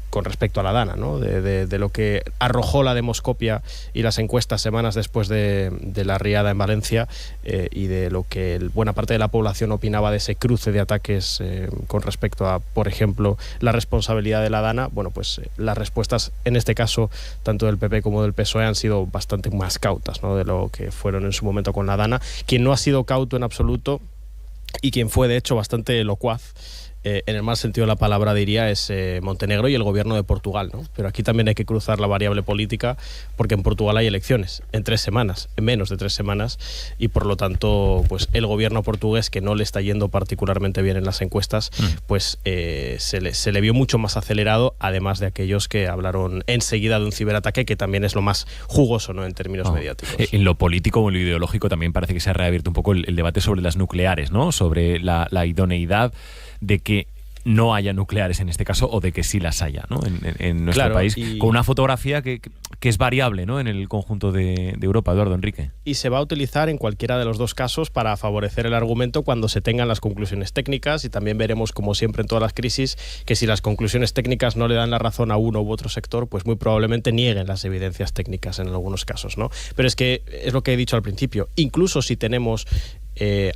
con respecto a la Dana, ¿no? De lo que arrojó la demoscopia y las encuestas semanas después de la riada en Valencia, y de lo que buena parte de la población opinaba de ese cruce de ataques con respecto a, por ejemplo, la responsabilidad de la Dana. Bueno, pues las respuestas en este caso, tanto del PP como del PSOE, han sido bastante más cautas, ¿no? De lo que fueron en su momento con la Dana. Quien no ha sido cauto en absoluto, y quien fue de hecho bastante locuaz, en el mal sentido de la palabra diría, es Montenegro y el gobierno de Portugal, ¿no? Pero aquí también hay que cruzar la variable política, porque en Portugal hay elecciones en 3 semanas, en menos de 3 semanas, y por lo tanto pues el gobierno portugués, que no le está yendo particularmente bien en las encuestas, pues se le vio mucho más acelerado, además de aquellos que hablaron enseguida de un ciberataque, que también es lo más jugoso, ¿no? En términos mediáticos. En lo político o en lo ideológico también parece que se ha reabierto un poco el debate sobre las nucleares, ¿no? Sobre la idoneidad de que no haya nucleares en este caso, o de que sí las haya, ¿no? En nuestro país, con una fotografía que es variable, ¿no? En el conjunto de Europa. Eduardo, Enrique. Y se va a utilizar en cualquiera de los dos casos para favorecer el argumento cuando se tengan las conclusiones técnicas, y también veremos, como siempre en todas las crisis, que si las conclusiones técnicas no le dan la razón a uno u otro sector, pues muy probablemente nieguen las evidencias técnicas en algunos casos, ¿no? Pero es que es lo que he dicho al principio, incluso si tenemos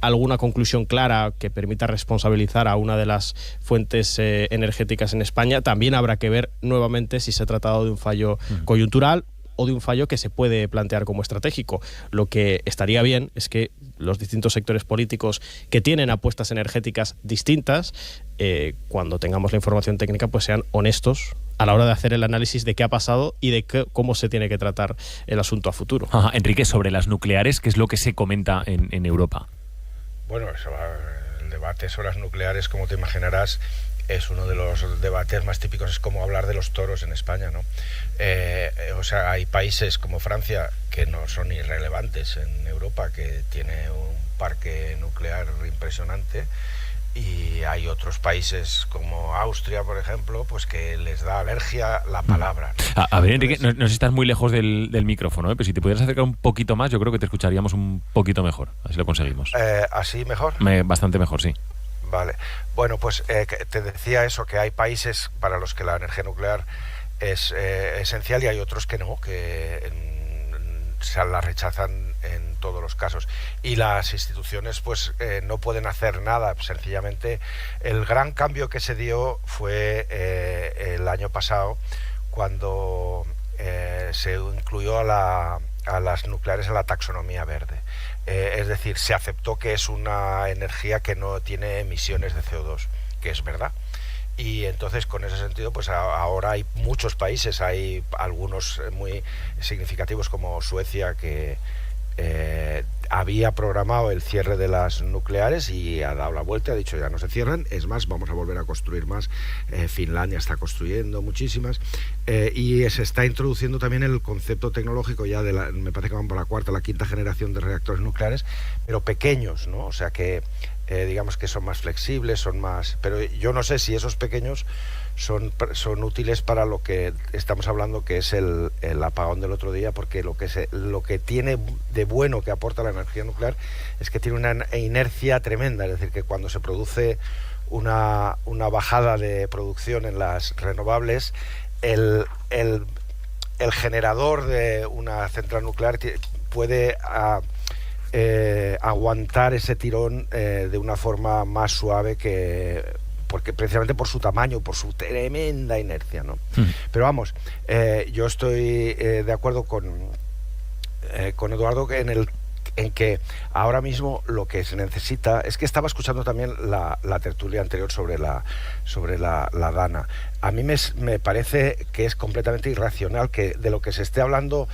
alguna conclusión clara que permita responsabilizar a una de las fuentes energéticas en España, también habrá que ver nuevamente si se ha tratado de un fallo coyuntural o de un fallo que se puede plantear como estratégico. Lo que estaría bien es que los distintos sectores políticos que tienen apuestas energéticas distintas, cuando tengamos la información técnica, pues sean honestos a la hora de hacer el análisis de qué ha pasado y de cómo se tiene que tratar el asunto a futuro. Ajá. Enrique, sobre las nucleares, ¿qué es lo que se comenta en Europa? Bueno, el debate sobre las nucleares, como te imaginarás, es uno de los debates más típicos. Es como hablar de los toros en España, ¿no? O sea, hay países como Francia que no son irrelevantes en Europa, que tiene un parque nuclear impresionante, y hay otros países como Austria, por ejemplo, pues que les da alergia la palabra, ¿no? A ver, Enrique, no sé si estás muy lejos del micrófono, pero si te pudieras acercar un poquito más, yo creo que te escucharíamos un poquito mejor. Así lo conseguimos. ¿Así mejor? Bastante mejor, sí. Vale. Bueno, pues te decía eso, que hay países para los que la energía nuclear es esencial y hay otros que no, que se la rechazan en todos los casos. Y las instituciones pues no pueden hacer nada. Sencillamente, el gran cambio que se dio fue el año pasado, cuando se incluyó a las nucleares en la taxonomía verde. Es decir, se aceptó que es una energía que no tiene emisiones de CO2, que es verdad. Y entonces, con ese sentido, pues ahora hay muchos países, hay algunos muy significativos como Suecia, que había programado el cierre de las nucleares y ha dado la vuelta, ha dicho ya no se cierran, es más, vamos a volver a construir más. Finlandia está construyendo muchísimas, y se está introduciendo también el concepto tecnológico ya me parece que van por la cuarta, la quinta generación de reactores nucleares, pero pequeños, ¿no? O sea que digamos que son más flexibles, son más... Pero yo no sé si esos pequeños son útiles para lo que estamos hablando, que es el apagón del otro día, porque lo que tiene de bueno que aporta la energía nuclear es que tiene una inercia tremenda, es decir, que cuando se produce una bajada de producción en las renovables, el generador de una central nuclear puede aguantar ese tirón de una forma más suave, porque precisamente por su tamaño, por su tremenda inercia, ¿no? Pero vamos, yo estoy de acuerdo con Eduardo en que ahora mismo lo que se necesita es que estaba escuchando también la tertulia anterior sobre la Dana. A mí me parece que es completamente irracional que de lo que se esté hablando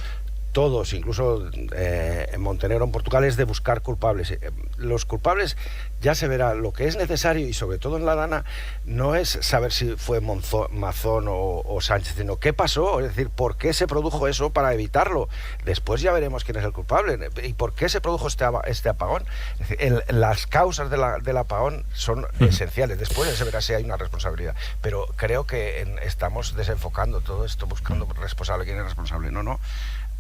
todos, incluso en Montenegro, en Portugal, es de buscar culpables. Los culpables ya se verá. Lo que es necesario, y sobre todo en la Dana, no es saber si fue Mazón o Sánchez, sino qué pasó, es decir, por qué se produjo eso para evitarlo. Después ya veremos quién es el culpable y por qué se produjo este apagón. Es decir, las causas del apagón son esenciales. Después se verá si hay una responsabilidad. Pero creo que estamos desenfocando todo esto, buscando responsable. ¿Quién es responsable? No.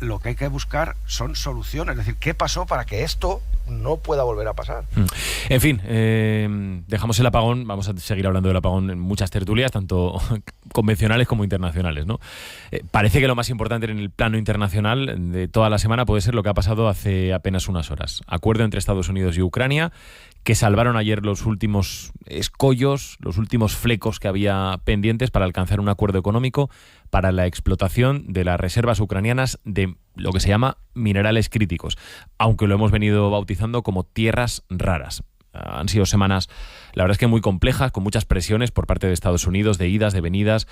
Lo que hay que buscar son soluciones, es decir, ¿qué pasó para que esto no pueda volver a pasar? En fin, dejamos el apagón, vamos a seguir hablando del apagón en muchas tertulias, tanto convencionales como internacionales, ¿no? Parece que lo más importante en el plano internacional de toda la semana puede ser lo que ha pasado hace apenas unas horas. Acuerdo entre Estados Unidos y Ucrania, que salvaron ayer los últimos escollos, los últimos flecos que había pendientes para alcanzar un acuerdo económico para la explotación de las reservas ucranianas de lo que se llama minerales críticos, aunque lo hemos venido bautizando como tierras raras. Han sido semanas, la verdad es que muy complejas, con muchas presiones por parte de Estados Unidos, de idas, de venidas,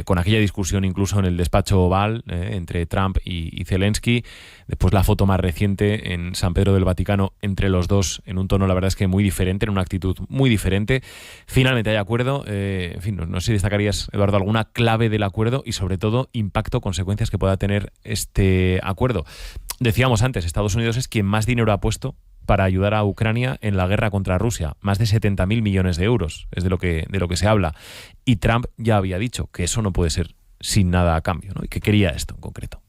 con aquella discusión incluso en el despacho Oval entre Trump y Zelensky. Después la foto más reciente en San Pedro del Vaticano entre los dos, en un tono, la verdad es que muy diferente, en una actitud muy diferente. Finalmente hay acuerdo. En fin, no sé si destacarías, Eduardo, alguna clave del acuerdo y sobre todo impacto, consecuencias que pueda tener este acuerdo. Decíamos antes, Estados Unidos es quien más dinero ha puesto para ayudar a Ucrania en la guerra contra Rusia. Más de 70.000 millones de euros es de lo que se habla. Y Trump ya había dicho que eso no puede ser sin nada a cambio, ¿no? Y que quería esto en concreto.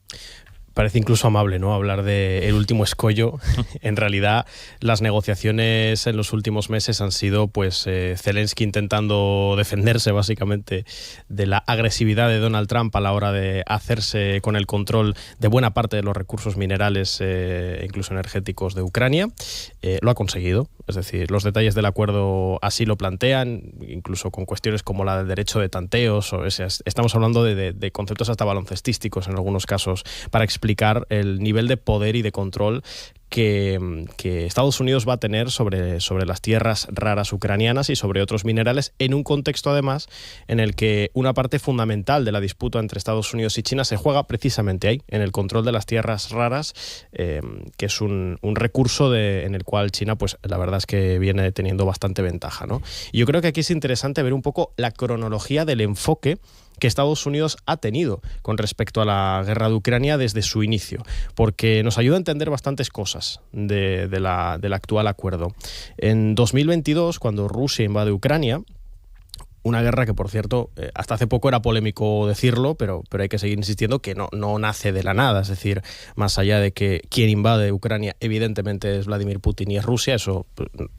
Parece incluso amable, ¿no?, hablar de el último escollo. En realidad, las negociaciones en los últimos meses han sido, pues, Zelensky intentando defenderse básicamente de la agresividad de Donald Trump a la hora de hacerse con el control de buena parte de los recursos minerales, incluso energéticos, de Ucrania. Lo ha conseguido. Es decir, los detalles del acuerdo así lo plantean, incluso con cuestiones como la del derecho de tanteos. Estamos hablando de conceptos hasta baloncestísticos en algunos casos, para explicar el nivel de poder y de control que Estados Unidos va a tener sobre las tierras raras ucranianas y sobre otros minerales, en un contexto además en el que una parte fundamental de la disputa entre Estados Unidos y China se juega precisamente ahí, en el control de las tierras raras, que es un recurso en el cual China, pues la verdad es que viene teniendo bastante ventaja, ¿no? Y yo creo que aquí es interesante ver un poco la cronología del enfoque que Estados Unidos ha tenido con respecto a la guerra de Ucrania desde su inicio, porque nos ayuda a entender bastantes cosas del actual acuerdo. En 2022, cuando Rusia invade Ucrania, Una guerra que, por cierto, hasta hace poco era polémico decirlo, pero hay que seguir insistiendo que no nace de la nada. Es decir, más allá de que quien invade Ucrania evidentemente es Vladimir Putin y es Rusia, eso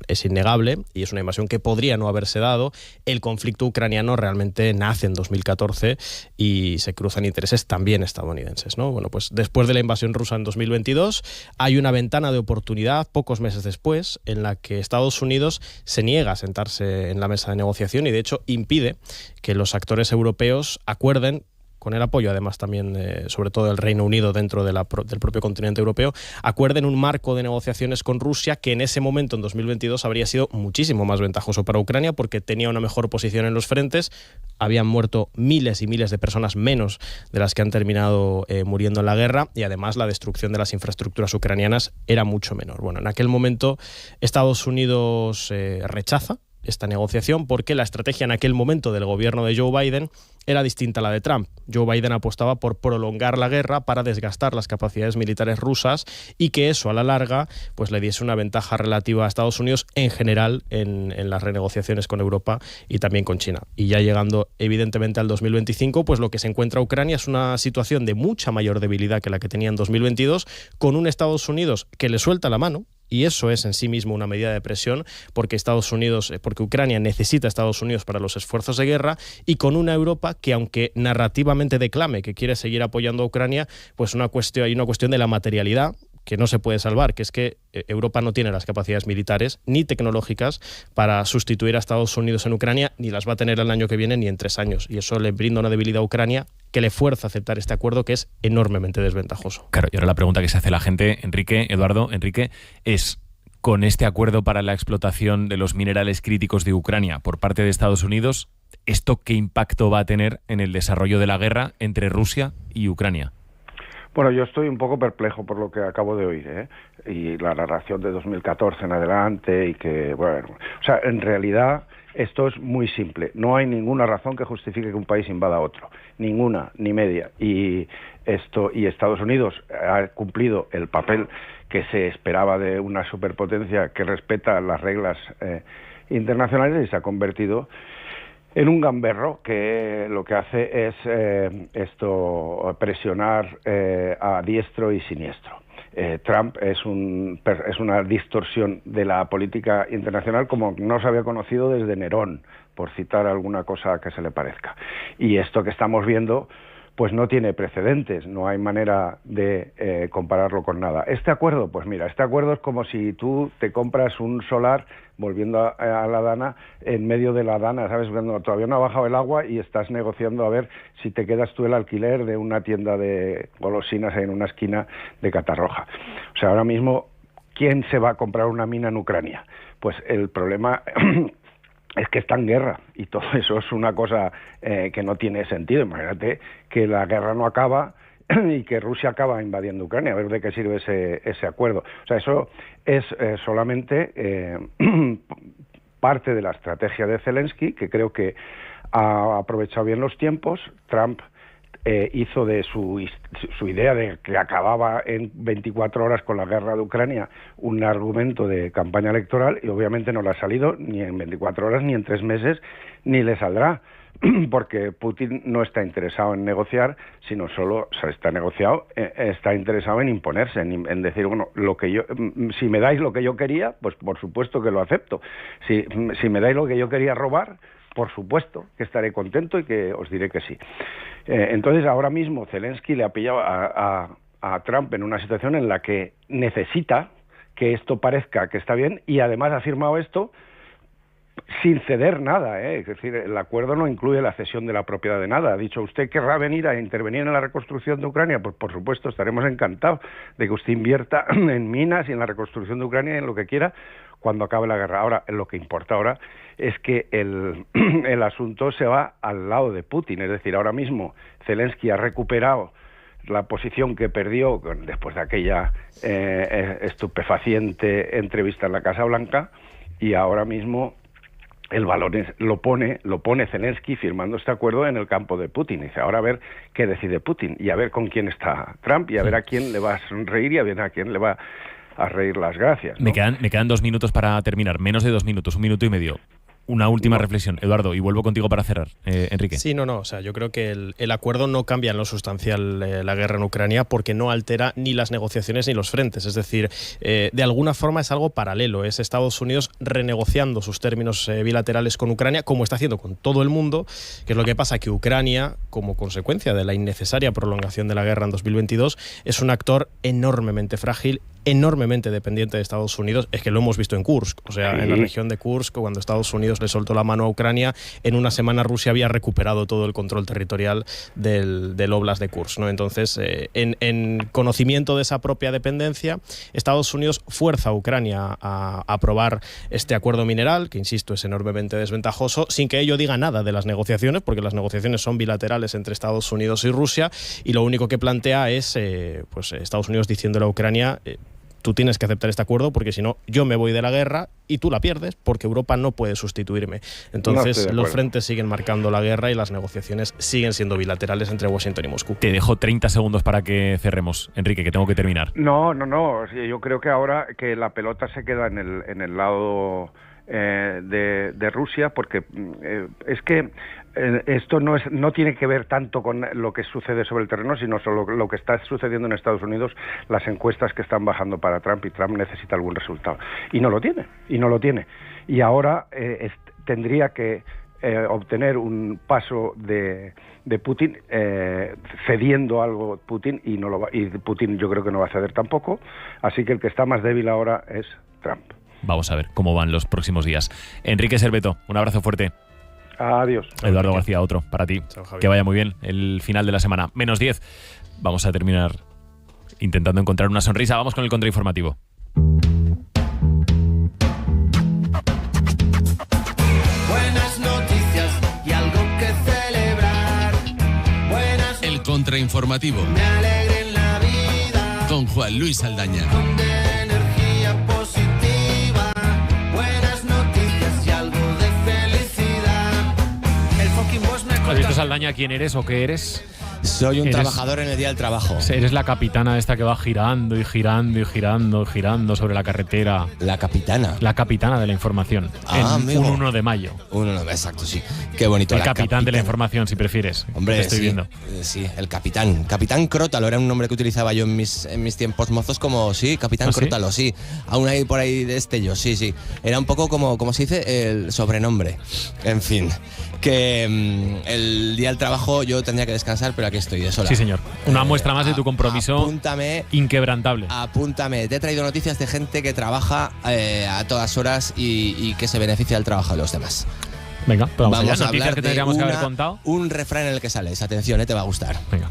es innegable y es una invasión que podría no haberse dado. El conflicto ucraniano realmente nace en 2014 y se cruzan intereses también estadounidenses, ¿no? Bueno, pues después de la invasión rusa en 2022 hay una ventana de oportunidad pocos meses después en la que Estados Unidos se niega a sentarse en la mesa de negociación y de hecho impide que los actores europeos acuerden, con el apoyo además también sobre todo del Reino Unido dentro del propio continente europeo, acuerden un marco de negociaciones con Rusia que en ese momento, en 2022, habría sido muchísimo más ventajoso para Ucrania porque tenía una mejor posición en los frentes, habían muerto miles y miles de personas menos de las que han terminado muriendo en la guerra y además la destrucción de las infraestructuras ucranianas era mucho menor. Bueno, en aquel momento Estados Unidos rechaza esta negociación porque la estrategia en aquel momento del gobierno de Joe Biden era distinta a la de Trump. Joe Biden apostaba por prolongar la guerra para desgastar las capacidades militares rusas y que eso a la larga pues le diese una ventaja relativa a Estados Unidos en general en las renegociaciones con Europa y también con China. Y ya llegando evidentemente al 2025, pues lo que se encuentra Ucrania es una situación de mucha mayor debilidad que la que tenía en 2022, con un Estados Unidos que le suelta la mano. Y eso es en sí mismo una medida de presión porque Ucrania necesita a Estados Unidos para los esfuerzos de guerra y con una Europa que, aunque narrativamente declame que quiere seguir apoyando a Ucrania, pues hay una cuestión de la materialidad que no se puede salvar, que es que Europa no tiene las capacidades militares ni tecnológicas para sustituir a Estados Unidos en Ucrania, ni las va a tener el año que viene ni en 3 años. Y eso le brinda una debilidad a Ucrania que le fuerza a aceptar este acuerdo que es enormemente desventajoso. Claro, y ahora la pregunta que se hace la gente, Enrique, es: con este acuerdo para la explotación de los minerales críticos de Ucrania por parte de Estados Unidos, ¿esto qué impacto va a tener en el desarrollo de la guerra entre Rusia y Ucrania? Bueno, yo estoy un poco perplejo por lo que acabo de oír, ¿eh? Y la narración de 2014 en adelante y que, bueno, o sea, en realidad esto es muy simple. No hay ninguna razón que justifique que un país invada a otro. Ninguna, ni media. Y Estados Unidos ha cumplido el papel que se esperaba de una superpotencia que respeta las reglas internacionales y se ha convertido en un gamberro que lo que hace es presionar a diestro y siniestro. Trump es una distorsión de la política internacional como no se había conocido desde Nerón, por citar alguna cosa que se le parezca. Y esto que estamos viendo pues no tiene precedentes, no hay manera de compararlo con nada. Este acuerdo, pues mira, este acuerdo es como si tú te compras un solar, volviendo a la Dana, en medio de la Dana, ¿sabes? Cuando todavía no ha bajado el agua y estás negociando a ver si te quedas tú el alquiler de una tienda de golosinas en una esquina de Catarroja. O sea, ahora mismo, ¿quién se va a comprar una mina en Ucrania? Pues el problema es que está en guerra y todo eso es una cosa que no tiene sentido. Imagínate que la guerra no acaba y que Rusia acaba invadiendo Ucrania. A ver de qué sirve ese acuerdo. O sea, eso es solamente parte de la estrategia de Zelensky, que creo que ha aprovechado bien los tiempos. Trump hizo de su idea de que acababa en 24 horas con la guerra de Ucrania un argumento de campaña electoral y obviamente no le ha salido ni en 24 horas, ni en 3 meses, ni le saldrá, porque Putin no está interesado en negociar, sino solo está interesado en imponerse, en decir, bueno, si me dais lo que yo quería, pues por supuesto que lo acepto. Si me dais lo que yo quería robar, por supuesto que estaré contento y que os diré que sí. Entonces, ahora mismo Zelensky le ha pillado a Trump en una situación en la que necesita que esto parezca que está bien y además ha firmado esto sin ceder nada, ¿eh? Es decir, el acuerdo no incluye la cesión de la propiedad de nada. Ha dicho, ¿usted querrá venir a intervenir en la reconstrucción de Ucrania? Pues por supuesto, estaremos encantados de que usted invierta en minas y en la reconstrucción de Ucrania y en lo que quiera cuando acabe la guerra. Ahora, lo que importa ahora es que el asunto se va al lado de Putin. Es decir, ahora mismo Zelensky ha recuperado la posición que perdió después de aquella estupefaciente entrevista en la Casa Blanca y ahora mismo el valor lo pone Zelensky firmando este acuerdo en el campo de Putin. Dice, ahora a ver qué decide Putin y a ver con quién está Trump y a ver a quién le va a sonreír y a ver a quién le va a reír las gracias, ¿no? Me quedan 2 minutos para terminar, menos de 2 minutos, 1 minuto y medio. Una última reflexión, Eduardo, y vuelvo contigo para cerrar, Enrique. Sí, no, o sea, yo creo que el acuerdo no cambia en lo sustancial la guerra en Ucrania porque no altera ni las negociaciones ni los frentes, es decir, de alguna forma es algo paralelo, es Estados Unidos renegociando sus términos bilaterales con Ucrania, como está haciendo con todo el mundo, que es lo que pasa que Ucrania, como consecuencia de la innecesaria prolongación de la guerra en 2022, es un actor enormemente frágil, enormemente dependiente de Estados Unidos. Es que lo hemos visto en Kursk, o sea, en la región de Kursk, cuando Estados Unidos le soltó la mano a Ucrania, en una semana Rusia había recuperado todo el control territorial del Oblast de Kursk, ¿no? Entonces, en conocimiento de esa propia dependencia, Estados Unidos fuerza a Ucrania a aprobar este acuerdo mineral, que insisto, es enormemente desventajoso, sin que ello diga nada de las negociaciones, porque las negociaciones son bilaterales entre Estados Unidos y Rusia, y lo único que plantea es pues Estados Unidos diciéndole a Ucrania, tú tienes que aceptar este acuerdo porque si no, yo me voy de la guerra y tú la pierdes porque Europa no puede sustituirme. Entonces, los frentes siguen marcando la guerra y las negociaciones siguen siendo bilaterales entre Washington y Moscú. Te dejo 30 segundos para que cerremos, Enrique, que tengo que terminar. No. Yo creo que ahora que la pelota se queda en el lado de Rusia, porque es que esto no tiene que ver tanto con lo que sucede sobre el terreno, sino solo lo que está sucediendo en Estados Unidos, las encuestas que están bajando para Trump, y Trump necesita algún resultado. Y no lo tiene. Y ahora tendría que obtener un paso de Putin, cediendo algo Putin, y Putin yo creo que no va a ceder tampoco. Así que el que está más débil ahora es Trump. Vamos a ver cómo van los próximos días. Enrique Serveto, un abrazo fuerte. Adiós. Eduardo García, otro para ti. Chao, que vaya muy bien el final de la semana. -10. Vamos a terminar intentando encontrar una sonrisa. Vamos con el contrainformativo. Buenas noticias y algo que celebrar. El contrainformativo. Me alegren la vida. Con Juan Luis Saldaña. ¿Has visto, Saldaña, quién eres o qué eres? Soy un trabajador en el día del trabajo. Eres la capitana esta que va girando y girando y girando y girando sobre la carretera. La capitana. La capitana de la información. En un 1 de mayo. Exacto, sí. Qué bonito. El capitán de la información, si prefieres. Hombre, estoy viendo. Sí, el capitán. Capitán Crótalo era un nombre que utilizaba yo en mis tiempos mozos como, sí, capitán Crótalo, sí. Aún hay por ahí destellos, sí. Era un poco como se dice, el sobrenombre. En fin. Que el día del trabajo yo tendría que descansar, pero aquí estoy de sola. Sí, señor. Una muestra más de tu compromiso inquebrantable. Apúntame. Te he traído noticias de gente que trabaja a todas horas y que se beneficia del trabajo de los demás. Venga, pues vamos allá. a Noticias que tendríamos que haber contado. Un refrán en el que sales. Atención, te va a gustar. Venga.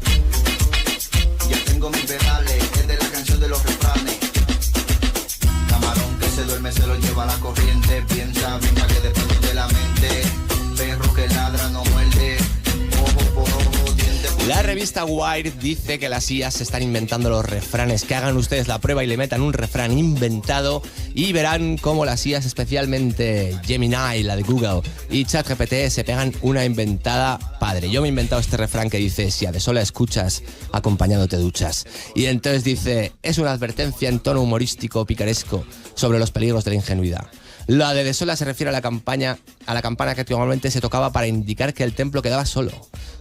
Ya tengo mi pedale, es de la canción de los refranes. Camarón que se duerme se lo lleva la corriente. Piensa que después de la mente. Perro que ladra no muerde. Ojo por ojo, diente por La revista Wired dice que las IAs se están inventando los refranes. Que hagan ustedes la prueba y le metan un refrán inventado y verán cómo las IAs, especialmente Gemini, la de Google, y ChatGPT, se pegan una inventada padre. Yo me he inventado este refrán que dice: si a de sola escuchas, acompañado te duchas. Y entonces dice: es una advertencia en tono humorístico picaresco sobre los peligros de la ingenuidad. La de sola se refiere a la campana que antiguamente se tocaba para indicar que el templo quedaba solo,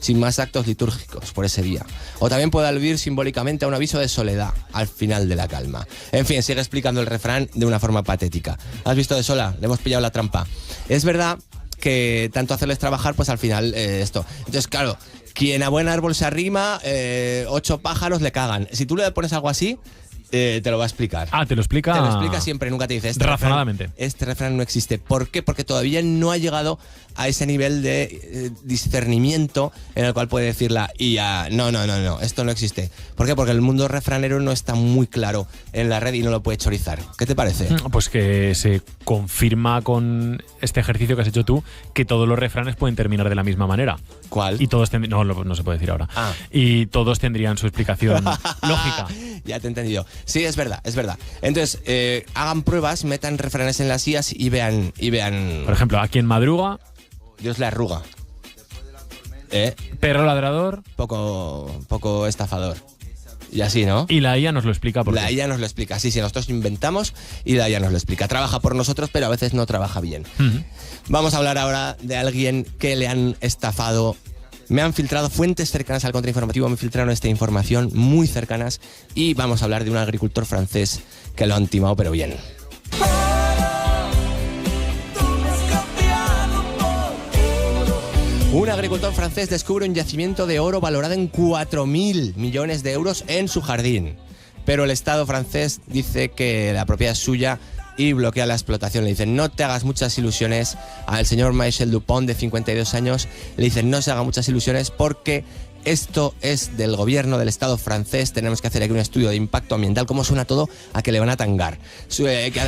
sin más actos litúrgicos por ese día. O también puede aludir simbólicamente a un aviso de soledad al final de la calma. En fin, sigue explicando el refrán de una forma patética. ¿Has visto de sola? Le hemos pillado la trampa. Es verdad que tanto hacerles trabajar, pues al final esto. Entonces, claro, quien a buen árbol se arrima, 8 pájaros le cagan. Si tú le pones algo así, te lo va a explicar. ¿Te lo explica? Te lo explica siempre, nunca te dice razonadamente. Este refrán no existe. ¿Por qué? Porque todavía no ha llegado a ese nivel de discernimiento en el cual puede decir la IA: no, esto no existe. ¿Por qué? Porque el mundo refranero no está muy claro en la red y no lo puede chorizar. ¿Qué te parece? Pues que se confirma con este ejercicio que has hecho tú que todos los refranes pueden terminar de la misma manera. ¿Cuál? Y todos no se puede decir ahora. Y todos tendrían su explicación lógica. Ya te he entendido. Sí, es verdad. Entonces, hagan pruebas, metan refranes en las IAs y vean. Por ejemplo, aquí en madruga. Dios le arruga. Perro ladrador. Poco estafador. Y así, ¿no? Y la IA nos lo explica. La IA nos lo explica. Sí, nosotros inventamos y la IA nos lo explica. Trabaja por nosotros, pero a veces no trabaja bien. Vamos a hablar ahora de alguien que le han estafado. Me han filtrado fuentes cercanas al contrainformativo, me filtraron esta información muy cercanas y vamos a hablar de un agricultor francés que lo han timado, pero bien. Un agricultor francés descubre un yacimiento de oro valorado en 4.000 millones de euros en su jardín. Pero el Estado francés dice que la propiedad es suya y bloquea la explotación. Le dicen, no te hagas muchas ilusiones. Al señor Michel Dupont, de 52 años, le dicen, no se haga muchas ilusiones porque esto es del gobierno del Estado francés. Tenemos que hacer aquí un estudio de impacto ambiental. ¿Cómo suena todo? A que le van a tangar.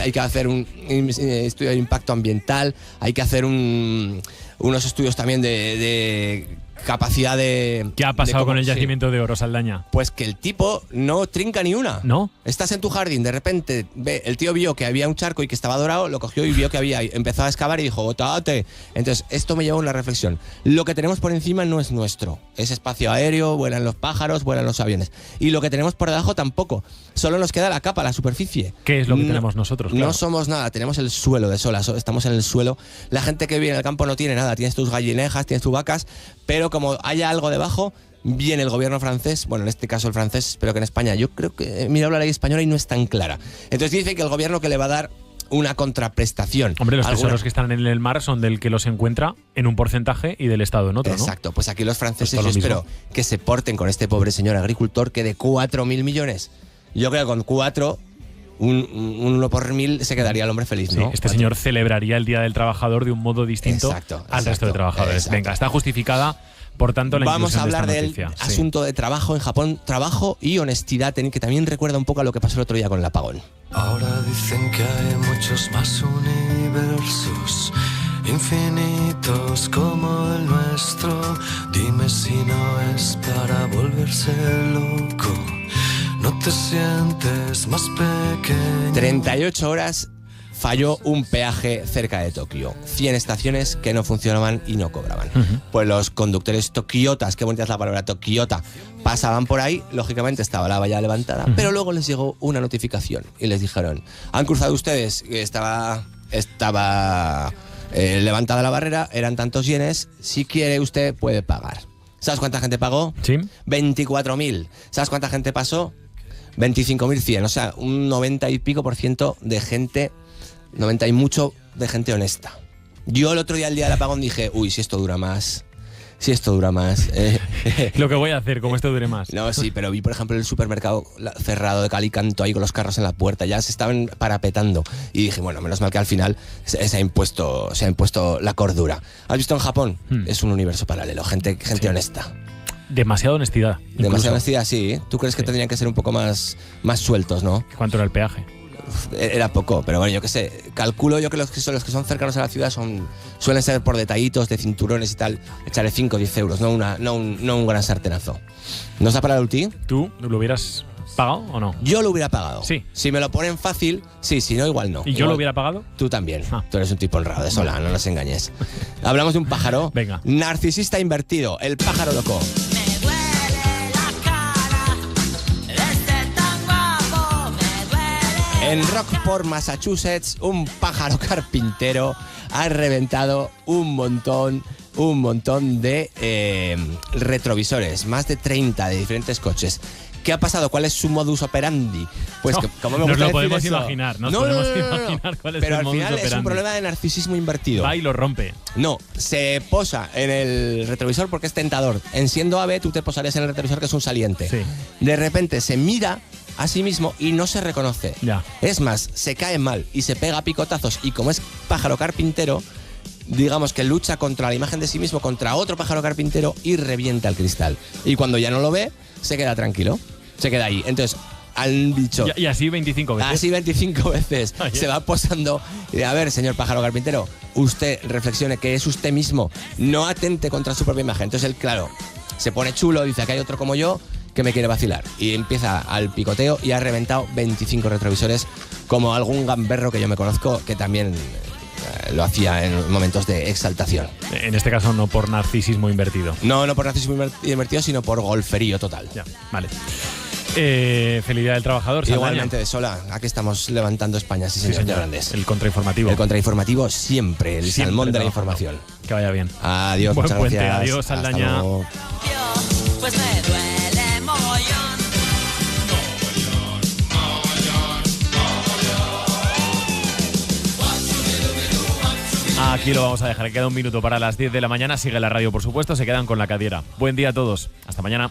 Hay que hacer un estudio de impacto ambiental, hay que hacer unos estudios también de capacidad de... ¿Qué ha pasado con el yacimiento de oro, Saldaña? Pues que el tipo no trinca ni una. ¿No? Estás en tu jardín, de repente el tío vio que había un charco y que estaba dorado, lo cogió y vio que había, empezó a excavar y dijo, ¡botate! Entonces, esto me lleva a una reflexión. Lo que tenemos por encima no es nuestro. Es espacio aéreo, vuelan los pájaros, vuelan los aviones. Y lo que tenemos por debajo tampoco. Solo nos queda la capa, la superficie. ¿Qué es lo que tenemos nosotros? Claro. No somos nada, tenemos el suelo de sola, estamos en el suelo. La gente que vive en el campo no tiene nada, tienes tus gallinejas, tienes tus vacas, pero como haya algo debajo, viene el gobierno francés, bueno, en este caso el francés, espero que en España, yo creo que, mira, la ley española y no es tan clara. Entonces dice que el gobierno que le va a dar una contraprestación. Hombre, los tesoros que están en el mar son del que los encuentra en un porcentaje y del Estado en otro, ¿no? Exacto, pues aquí los franceses yo espero que se porten con este pobre señor agricultor que de 4.000 millones, yo creo que con 4... Un 1 por 1.000 se quedaría el hombre feliz, ¿no? Sí, este señor celebraría el Día del Trabajador de un modo distinto al resto de trabajadores. Exacto. Venga, está justificada, por tanto, la Vamos a inclusión hablar de esta del noticia. asunto de trabajo en Japón, trabajo y honestidad, que también recuerda un poco a lo que pasó el otro día con el apagón. Ahora dicen que hay muchos más universos, infinitos como el nuestro. Dime si no es para volverse loco. No te sientes más pequeño. 38 horas falló un peaje cerca de Tokio. 100 estaciones que no funcionaban y no cobraban. Pues los conductores tokiotas, qué bonita es la palabra tokiota, pasaban por ahí, lógicamente estaba la valla levantada, pero luego les llegó una notificación y les dijeron, han cruzado ustedes, estaba levantada la barrera, eran tantos yenes, si quiere usted puede pagar. ¿Sabes cuánta gente pagó? Sí. 24.000. ¿Sabes cuánta gente pasó? 25.100, o sea, un 90 y pico % de gente, 90 y mucho de gente honesta. Yo el otro día, el día del apagón, dije, uy, si esto dura más. Lo que voy a hacer, como esto dure más. No, sí, pero vi, por ejemplo, el supermercado cerrado de Calicanto ahí con los carros en la puerta, ya se estaban parapetando. Y dije, bueno, menos mal que al final se ha impuesto la cordura. ¿Has visto en Japón? Es un universo paralelo, gente honesta. Demasiada honestidad. Demasiada honestidad, sí. ¿Tú crees que tendrían que ser un poco más sueltos, no? ¿Cuánto era el peaje? Era poco, pero bueno, yo qué sé. Calculo yo que los que son cercanos a la ciudad suelen ser por detallitos de cinturones y tal. Echarle 5 o 10 euros, no un gran sartenazo. ¿No está para el ulti? ¿Tú lo hubieras pagado o no? Yo lo hubiera pagado. Sí. Si me lo ponen fácil, sí, si no, igual no. ¿Y yo lo hubiera pagado? Tú también. Tú eres un tipo honrado de sola, no nos engañes. Hablamos de un pájaro. Venga. Narcisista invertido, el pájaro loco. En Rockport, Massachusetts, un pájaro carpintero ha reventado un montón de retrovisores, más de 30 de diferentes coches. ¿Qué ha pasado? ¿Cuál es su modus operandi? Pues que, como me gusta nos lo decir podemos eso, imaginar, imaginar cuál es pero el modus al final operandi. es un problema de narcisismo invertido. Va y lo rompe. No, se posa en el retrovisor porque es tentador. En siendo ave, tú te posarías en el retrovisor, que es un saliente. Sí. De repente se mira a sí mismo y no se reconoce. Ya. Es más, se cae mal y se pega picotazos, y como es pájaro carpintero, digamos que lucha contra la imagen de sí mismo, contra otro pájaro carpintero, y revienta el cristal. Y cuando ya no lo ve, se queda tranquilo, se queda ahí. Entonces, al bicho... Y así 25 veces. Así 25 veces. Se va posando. Y a ver, señor pájaro carpintero, usted reflexione que es usted mismo, no atente contra su propia imagen. Entonces él, claro, se pone chulo, dice que hay otro como yo que me quiere vacilar, y empieza al picoteo y ha reventado 25 retrovisores, como algún gamberro que yo me conozco que también lo hacía en momentos de exaltación. En este caso no por narcisismo invertido. No por narcisismo invertido, sino por golferío total. Ya, vale. Feliz Día del Trabajador, Saldaña. Igualmente, de Sola, aquí estamos levantando España, sí, señor. Grandes. El contrainformativo. El contrainformativo siempre, el Siempre salmón de la trabajando. información. Que vaya bien. Adiós, Buen muchas puente, gracias. adiós, Saldaña. Hasta luego. Pues me duele mogollón. Aquí lo vamos a dejar. Queda un minuto para las 10 de la mañana. Sigue la radio, por supuesto. Se quedan con la Cadiera. Buen día a todos. Hasta mañana.